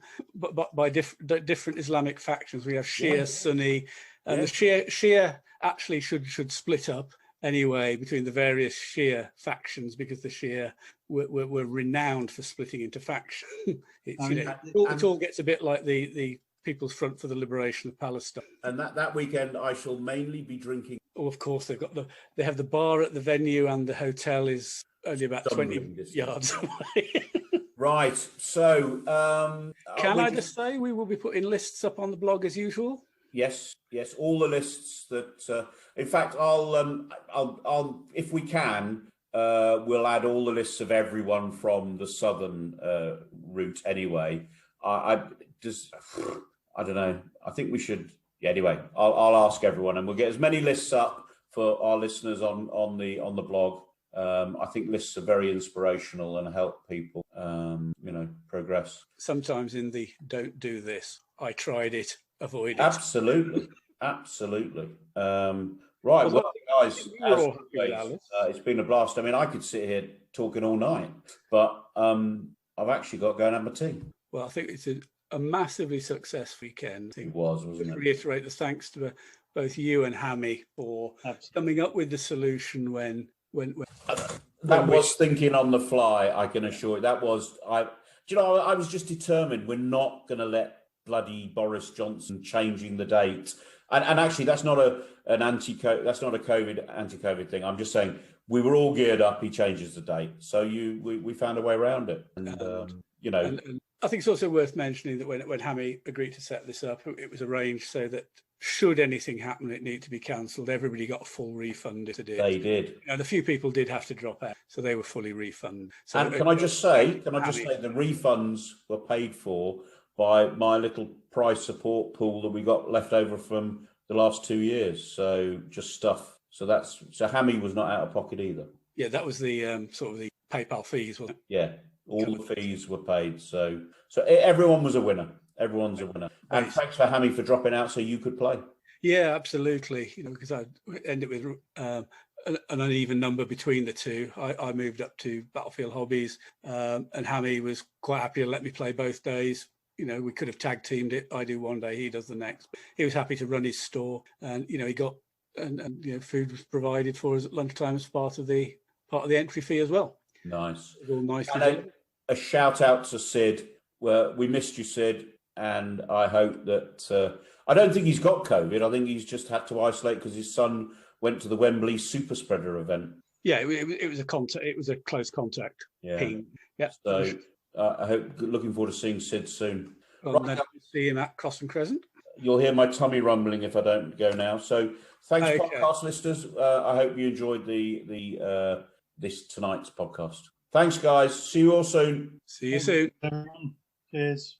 different Islamic factions. We have Shia, Sunni, and the Shia actually should split up anyway between the various Shia factions, because the Shia were renowned for splitting into factions. It all gets a bit like the People's Front for the Liberation of Palestine. And that weekend, I shall mainly be drinking. Oh, of course, they have the bar at the venue, and the hotel is only about 20 yards away. Right. So, can I just say we will be putting lists up on the blog as usual? Yes, all the lists that. In fact, I'll if we can, we'll add all the lists of everyone from the southern route. Anyway, I don't know. I think we should. Yeah, anyway, I'll ask everyone, and we'll get as many lists up for our listeners on the blog. I think lists are very inspirational and help people, progress. Sometimes in the "don't do this," I tried it, avoid it. Absolutely. Right, well, guys, it's been a blast. I mean, I could sit here talking all night, but I've actually got to go and have my tea. Well, I think it's a massively successful weekend. It wasn't it? Reiterate the thanks to both you and Hammy for coming up with the solution when that was thinking on the fly. I can assure you that was I was just determined we're not going to let bloody Boris Johnson changing the date. And actually, that's not an COVID anti-COVID thing. I'm just saying we were all geared up. He changes the date, so we found a way around it. And I think it's also worth mentioning that when Hammy agreed to set this up, it was arranged so that should anything happen, it needed to be cancelled. Everybody got a full refund if it did. They did. And a few people did have to drop out, so they were fully refunded. So and can I just say the refunds were paid for by my little prize support pool that we got left over from the last 2 years. So just stuff. So Hammy was not out of pocket either. Yeah, that was the sort of the PayPal fees, wasn't it? Yeah, all the fees were paid. So everyone was a winner. Everyone's a winner. And thanks for Hammy for dropping out so you could play. Yeah, absolutely. Because I ended with an uneven number between the two. I moved up to Battlefield Hobbies, and Hammy was quite happy to let me play both days. We could have tag teamed it. I do one day, he does the next. But he was happy to run his store, and he got and food was provided for us at lunchtime as part of the entry fee as well. Nice. It was all nice. And a shout out to Sid. Well, we missed you, Sid, and I hope that I don't think he's got COVID. I think he's just had to isolate because his son went to the Wembley Super Spreader event. Yeah, it was a contact. It was a close contact. Yeah. Ping. Yeah. So I hope. Looking forward to seeing Sid soon. Well, right, see him at Cross and Crescent. You'll hear my tummy rumbling if I don't go now. So thanks, podcast listeners. I hope you enjoyed this tonight's podcast. Thanks, guys. See you all soon. See you soon. Cheers.